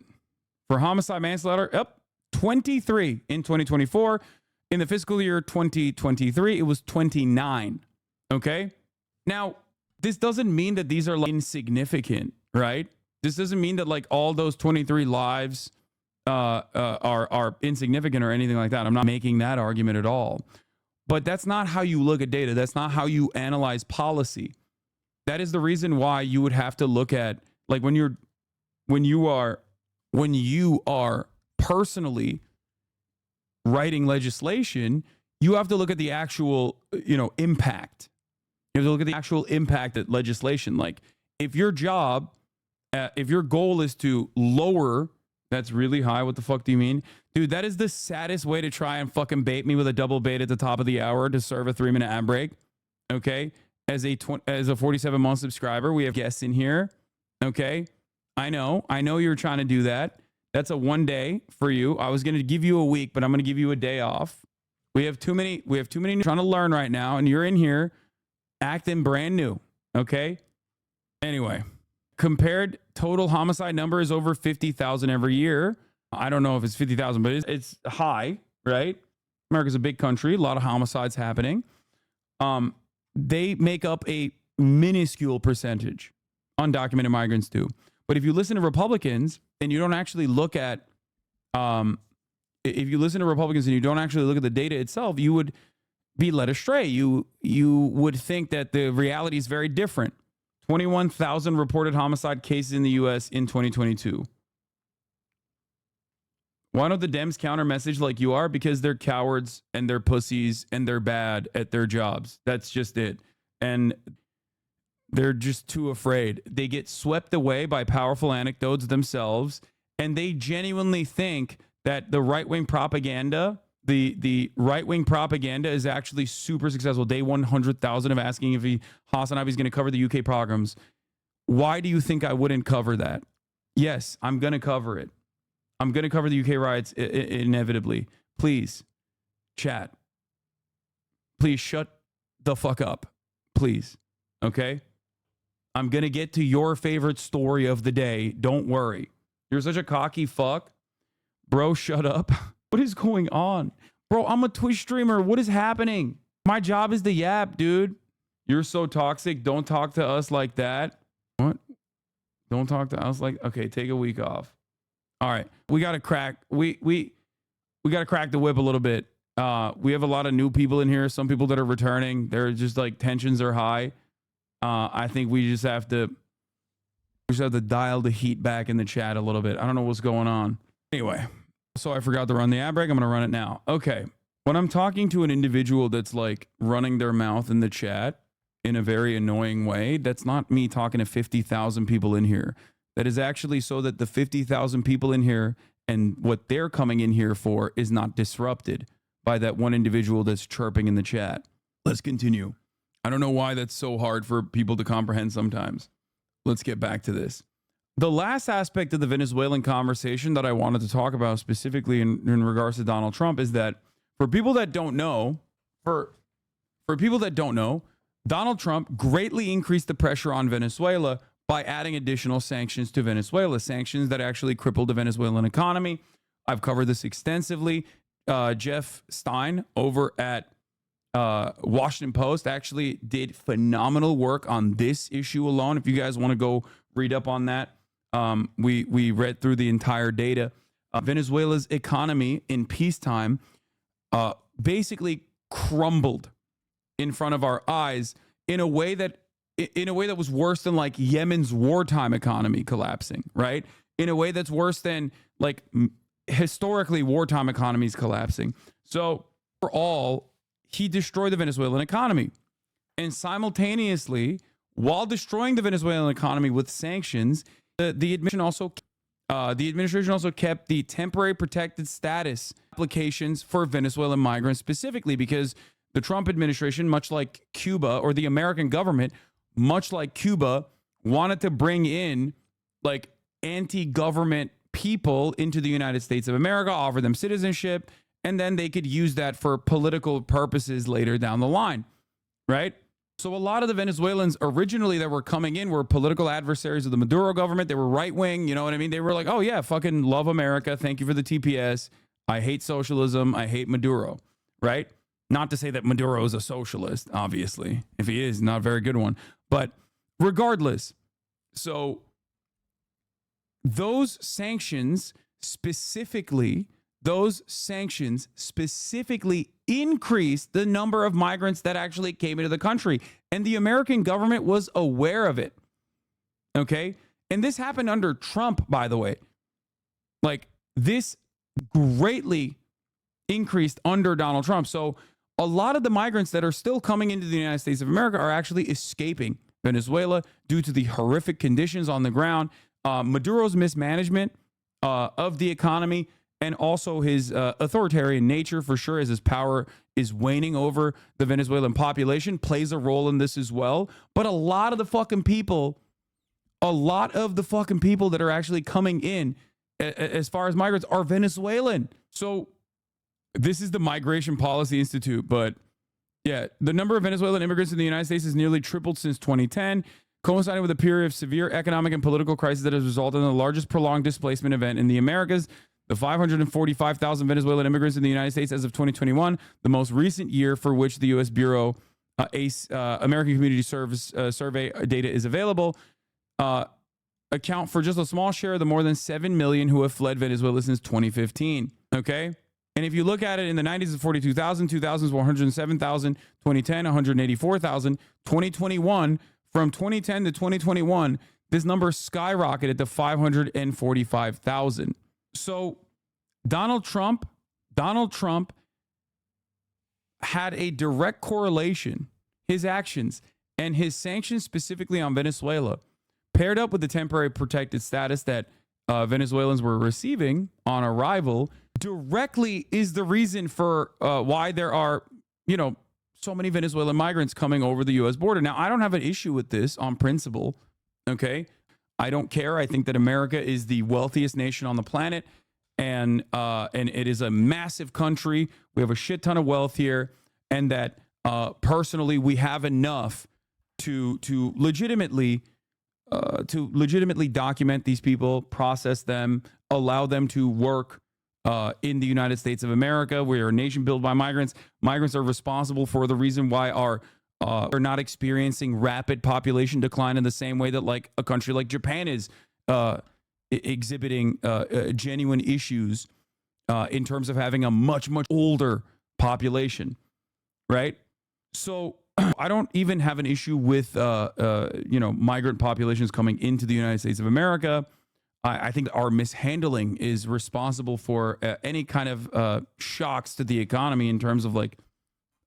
For homicide manslaughter, 23 in 2024. In the fiscal year 2023, it was 29. Okay? Now, this doesn't mean that these are like insignificant, right? This doesn't mean that like all those 23 lives are insignificant or anything like that. I'm not making that argument at all. But that's not how you look at data. That's not how you analyze policy. That is the reason why you would have to look at like when you are personally writing legislation, you have to look at the actual, impact. You have to look at the actual impact of legislation. Like if your job, if your goal is to lower, that's really high. What the fuck do you mean? Dude, that is the saddest way to try and fucking bait me with a double bait at the top of the hour to serve a 3-minute ad break. Okay. As a 47-month subscriber, we have guests in here. Okay. I know you're trying to do that. That's a 1 day for you. I was going to give you a week, but I'm going to give you a day off. We have too many trying to learn right now. And you're in here acting brand new. Okay. Anyway, compared total homicide number is over 50,000 every year. I don't know if it's 50,000, but it's high, right? America's a big country. A lot of homicides happening. They make up a minuscule percentage. Undocumented migrants do. But if you listen to Republicans and you don't actually look at, if you listen to Republicans and you don't actually look at the data itself, you would be led astray. You would think that the reality is very different. 21,000 reported homicide cases in the U.S. in 2022. Why don't the Dems counter message like you are? Because they're cowards and they're pussies and they're bad at their jobs. That's just it. And they're just too afraid. They get swept away by powerful anecdotes themselves. And they genuinely think that the right-wing propaganda, the right-wing propaganda is actually super successful. Day 100,000 of asking if Hasanabi is going to cover the UK programs. Why do you think I wouldn't cover that? Yes, I'm going to cover it. I'm going to cover the UK riots inevitably. Please, chat. Please shut the fuck up. Please. Okay? I'm going to get to your favorite story of the day. Don't worry. You're such a cocky fuck. Bro, shut up. What is going on? Bro, I'm a Twitch streamer. What is happening? My job is to yap, dude. You're so toxic. Don't talk to us like that. What? Don't talk to us like... Okay, take a week off. All right, we got to crack. We got to crack the whip a little bit. We have a lot of new people in here. Some people that are returning. They're just like tensions are high. I think we just have to dial the heat back in the chat a little bit. I don't know what's going on. Anyway, so I forgot to run the ad break. I'm going to run it now. Okay, when I'm talking to an individual that's like running their mouth in the chat in a very annoying way, that's not me talking to 50,000 people in here. That is actually so that the 50,000 people in here and what they're coming in here for is not disrupted by that one individual that's chirping in the chat. Let's continue. I don't know why that's so hard for people to comprehend sometimes. Let's get back to this. The last aspect of the Venezuelan conversation that I wanted to talk about specifically in regards to Donald Trump is that for people that don't know, Donald Trump greatly increased the pressure on Venezuela by adding additional sanctions to Venezuela, sanctions that actually crippled the Venezuelan economy. I've covered this extensively. Jeff Stein over at Washington Post actually did phenomenal work on this issue alone. If you guys want to go read up on that, we read through the entire data. Venezuela's economy in peacetime basically crumbled in front of our eyes in a way that was worse than like Yemen's wartime economy collapsing, right? In a way that's worse than like historically wartime economies collapsing. So overall, he destroyed the Venezuelan economy. And simultaneously, while destroying the Venezuelan economy with sanctions, the administration also kept the temporary protected status applications for Venezuelan migrants specifically because the Trump administration, much like Cuba, or the American government, much like Cuba, wanted to bring in like anti-government people into the United States of America, offer them citizenship, and then they could use that for political purposes later down the line, right? So a lot of the Venezuelans originally that were coming in were political adversaries of the Maduro government. They were right-wing, you know what I mean? They were like, oh yeah, fucking love America. Thank you for the TPS. I hate socialism. I hate Maduro, right? Not to say that Maduro is a socialist, obviously. If he is, not a very good one. But regardless, so those sanctions specifically increased the number of migrants that actually came into the country. And the American government was aware of it. Okay? And this happened under Trump, by the way. Like, this greatly increased under Donald Trump. So a lot of the migrants that are still coming into the United States of America are actually escaping Venezuela due to the horrific conditions on the ground, Maduro's mismanagement of the economy, and also his authoritarian nature, for sure, as his power is waning over the Venezuelan population, plays a role in this as well. But a lot of the fucking people that are actually coming in as far as migrants are Venezuelan. So this is the Migration Policy Institute. But yeah, the number of Venezuelan immigrants in the United States has nearly tripled since 2010, coinciding with a period of severe economic and political crisis that has resulted in the largest prolonged displacement event in the Americas. The 545,000 Venezuelan immigrants in the United States as of 2021, the most recent year for which the U.S. Bureau American Community Service Survey data is available, account for just a small share of the more than 7 million who have fled Venezuela since 2015. Okay? And if you look at it, in the 90s, it's 42,000, 2000s, 107,000, 2010, 184,000, 2021, from 2010 to 2021, this number skyrocketed to 545,000. So Donald Trump had a direct correlation, his actions and his sanctions specifically on Venezuela, paired up with the temporary protected status that Venezuelans were receiving on arrival, directly is the reason for why there are, so many Venezuelan migrants coming over the U.S. border. Now, I don't have an issue with this on principle, okay? I don't care. I think that America is the wealthiest nation on the planet, and it is a massive country. We have a shit ton of wealth here, and that personally we have enough to legitimately document these people, process them, allow them to work in the United States of America. We are a nation built by migrants. Migrants are responsible for the reason why are not experiencing rapid population decline in the same way that like a country like Japan is exhibiting genuine issues in terms of having a much older population, right? So I don't even have an issue with migrant populations coming into the United States of America. I think our mishandling is responsible for any kind of shocks to the economy in terms of like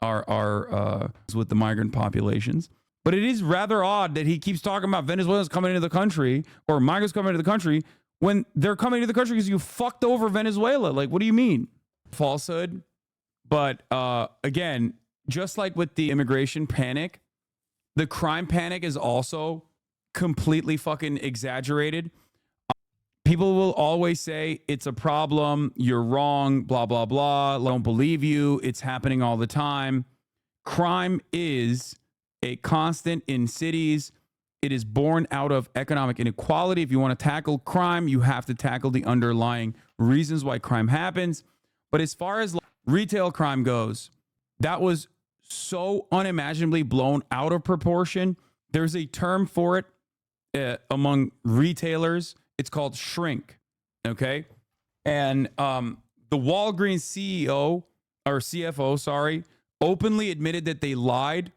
our with the migrant populations. But it is rather odd that he keeps talking about Venezuelans coming into the country or migrants coming into the country when they're coming into the country because you fucked over Venezuela. Like, what do you mean? Falsehood. But again, just like with the immigration panic, the crime panic is also completely fucking exaggerated. People will always say it's a problem, you're wrong, blah, blah, blah. Don't believe you. It's happening all the time. Crime is a constant in cities. It is born out of economic inequality. If you want to tackle crime, you have to tackle the underlying reasons why crime happens. But as far as retail crime goes, that was so unimaginably blown out of proportion. There's a term for it among retailers. It's called shrink, okay? And the Walgreens CEO, or CFO, sorry, openly admitted that they lied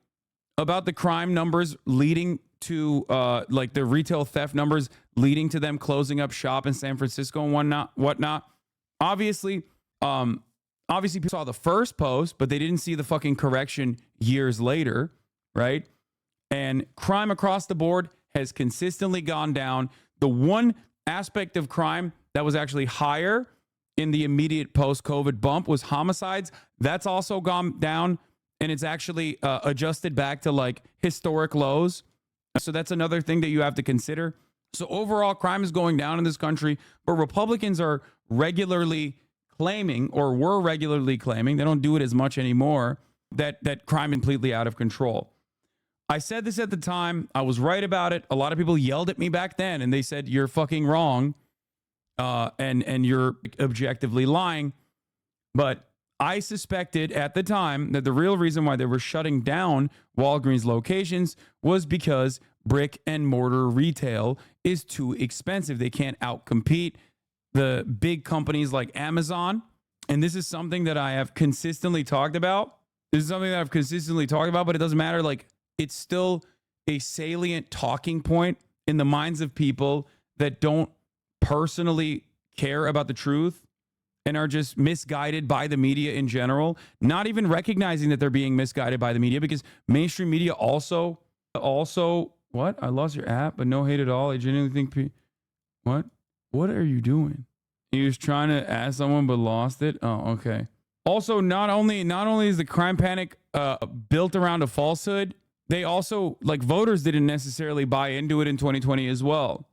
about the crime numbers leading to, like the retail theft numbers leading to them closing up shop in San Francisco and whatnot. Obviously, people saw the first post, but they didn't see the fucking correction years later, right? And crime across the board has consistently gone down. The one aspect of crime that was actually higher in the immediate post-COVID bump was homicides. That's also gone down, and it's actually adjusted back to like historic lows. So that's another thing that you have to consider. So overall, crime is going down in this country, but Republicans are regularly claiming, or were regularly claiming, they don't do it as much anymore, that crime is completely out of control. I said this at the time. I was right about it. A lot of people yelled at me back then, and they said, you're fucking wrong, and you're objectively lying. But I suspected at the time that the real reason why they were shutting down Walgreens locations was because brick and mortar retail is too expensive. They can't outcompete the big companies like Amazon. And this is something that I have consistently talked about. But it doesn't matter. Like, it's still a salient talking point in the minds of people that don't personally care about the truth and are just misguided by the media in general, not even recognizing that they're being misguided by the media, because mainstream media also, what? I lost your app, but no hate at all. I genuinely think, what are you doing? You was trying to ask someone, but lost it. Oh, okay. Also, not only is the crime panic built around a falsehood, they also, like, voters didn't necessarily buy into it in 2020 as well.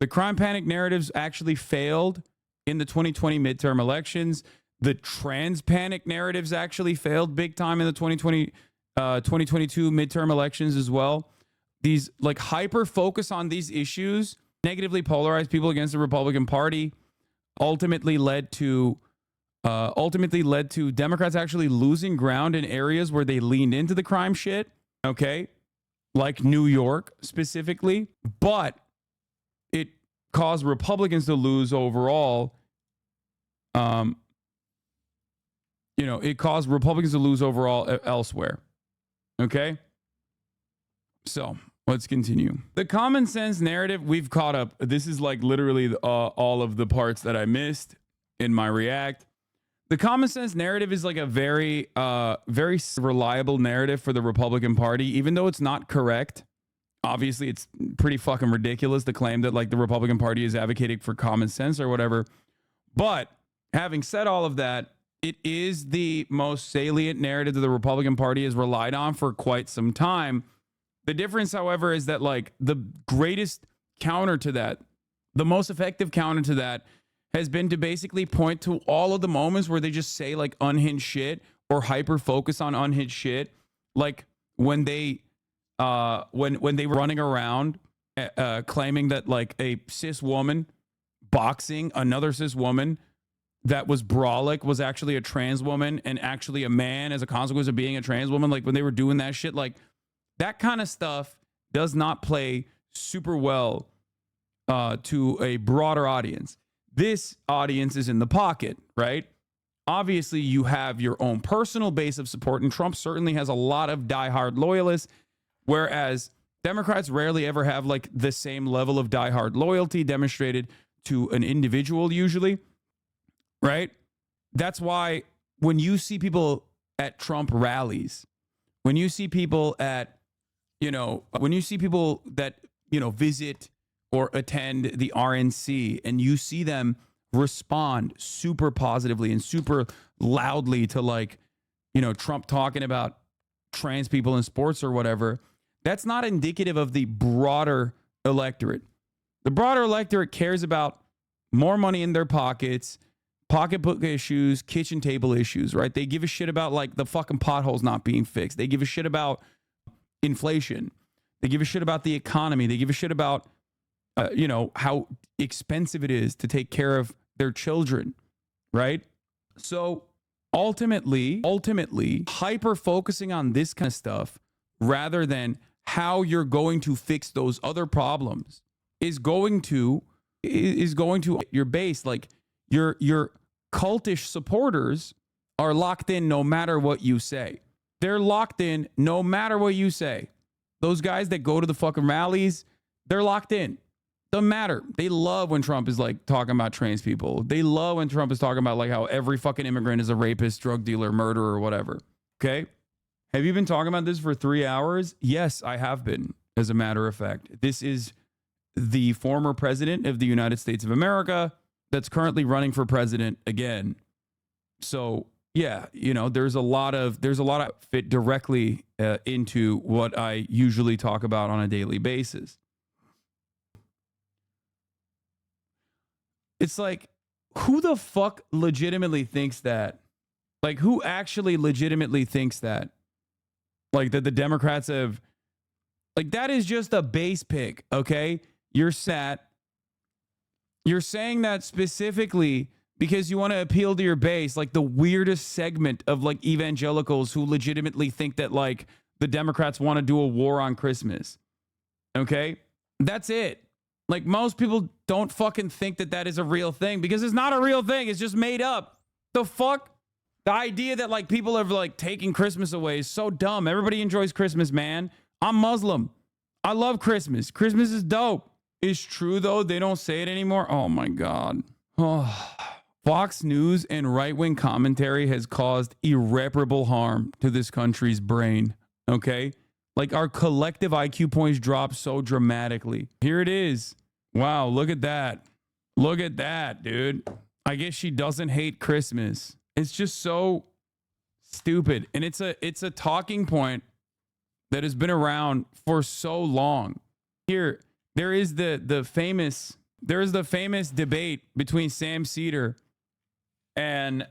The crime panic narratives actually failed in the 2020 midterm elections. The trans panic narratives actually failed big time in the 2022 midterm elections as well. These, like, hyper focus on these issues negatively polarized people against the Republican Party, ultimately led to Democrats actually losing ground in areas where they leaned into the crime shit, okay? Like New York specifically, but it caused Republicans to lose overall. It caused Republicans to lose overall elsewhere. Okay? So, let's continue. The common sense narrative, we've caught up. This is like literally all of the parts that I missed in my react. The common sense narrative is like a very reliable narrative for the Republican Party, even though it's not correct. Obviously, it's pretty fucking ridiculous to claim that, like, the Republican Party is advocating for common sense or whatever. But having said all of that, it is the most salient narrative that the Republican Party has relied on for quite some time. The difference, however, is that, like, the greatest counter to that, the most effective counter to that, has been to basically point to all of the moments where they just say, like, unhinged shit or hyper focus on unhinged shit, like when they when they were running around claiming that, like, a cis woman boxing another cis woman that was brolic was actually a trans woman and actually a man as a consequence of being a trans woman. Like, when they were doing that shit, like, that kind of stuff does not play super well to a broader audience. This audience is in the pocket, right? Obviously, you have your own personal base of support, and Trump certainly has a lot of diehard loyalists, whereas Democrats rarely ever have, like, the same level of diehard loyalty demonstrated to an individual usually, right? That's why when you see people at Trump rallies, when you see people at, when you see people that, visit or attend the RNC, and you see them respond super positively and super loudly to, like, Trump talking about trans people in sports or whatever, that's not indicative of the broader electorate. The broader electorate cares about more money in their pockets, pocketbook issues, kitchen table issues, right? They give a shit about, like, the fucking potholes not being fixed. They give a shit about inflation. They give a shit about the economy. They give a shit about how expensive it is to take care of their children, right? So ultimately, hyper focusing on this kind of stuff rather than how you're going to fix those other problems is going to your base. Like, your cultish supporters are locked in no matter what you say. They're locked in no matter what you say. Those guys that go to the fucking rallies, they're locked in. Doesn't matter. They love when Trump is, like, talking about trans people. They love when Trump is talking about, like, how every fucking immigrant is a rapist, drug dealer, murderer, or whatever. Okay? Have you been talking about this for 3 hours? Yes, I have been, as a matter of fact. This is the former president of the United States of America that's currently running for president again. So, yeah, there's a lot of fit directly into what I usually talk about on a daily basis. It's like, who the fuck legitimately thinks that? Like, who actually legitimately thinks that? Like, that the Democrats have, like, that is just a base pick, okay? You're saying that specifically because you want to appeal to your base, like the weirdest segment of, like, evangelicals who legitimately think that, like, the Democrats want to do a war on Christmas. Okay? That's it. Like, most people don't fucking think that that is a real thing because it's not a real thing. It's just made up. The fuck? The idea that like people are like taking Christmas away is so dumb. Everybody enjoys Christmas, man. I'm Muslim. I love Christmas. Christmas is dope. It's true though. They don't say it anymore. Oh my God. Oh. Fox News and right-wing commentary has caused irreparable harm to this country's brain. Okay? Like, our collective IQ points dropped so dramatically. Here it is. Wow, look at that. Look at that, dude. I guess she doesn't hate Christmas. It's just so stupid. And it's a talking point that has been around for so long. Here, there is the famous debate between Sam Cedar and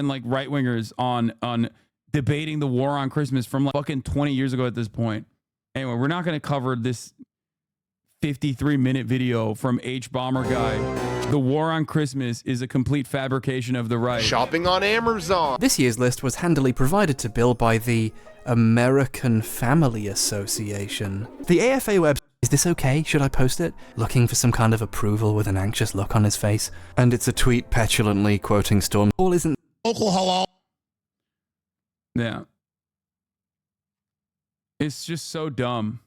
like right-wingers on debating the war on Christmas from like fucking 20 years ago at this point. Anyway, we're not going to cover this 53-minute video from H Bomber Guy. The war on Christmas is a complete fabrication of the right. Shopping on Amazon. This year's list was handily provided to Bill by the American Family Association. The AFA website. Is this okay? Should I post it? Looking for some kind of approval with an anxious look on his face. And it's a tweet petulantly quoting Storm. All isn't local hello. Yeah. It's just so dumb.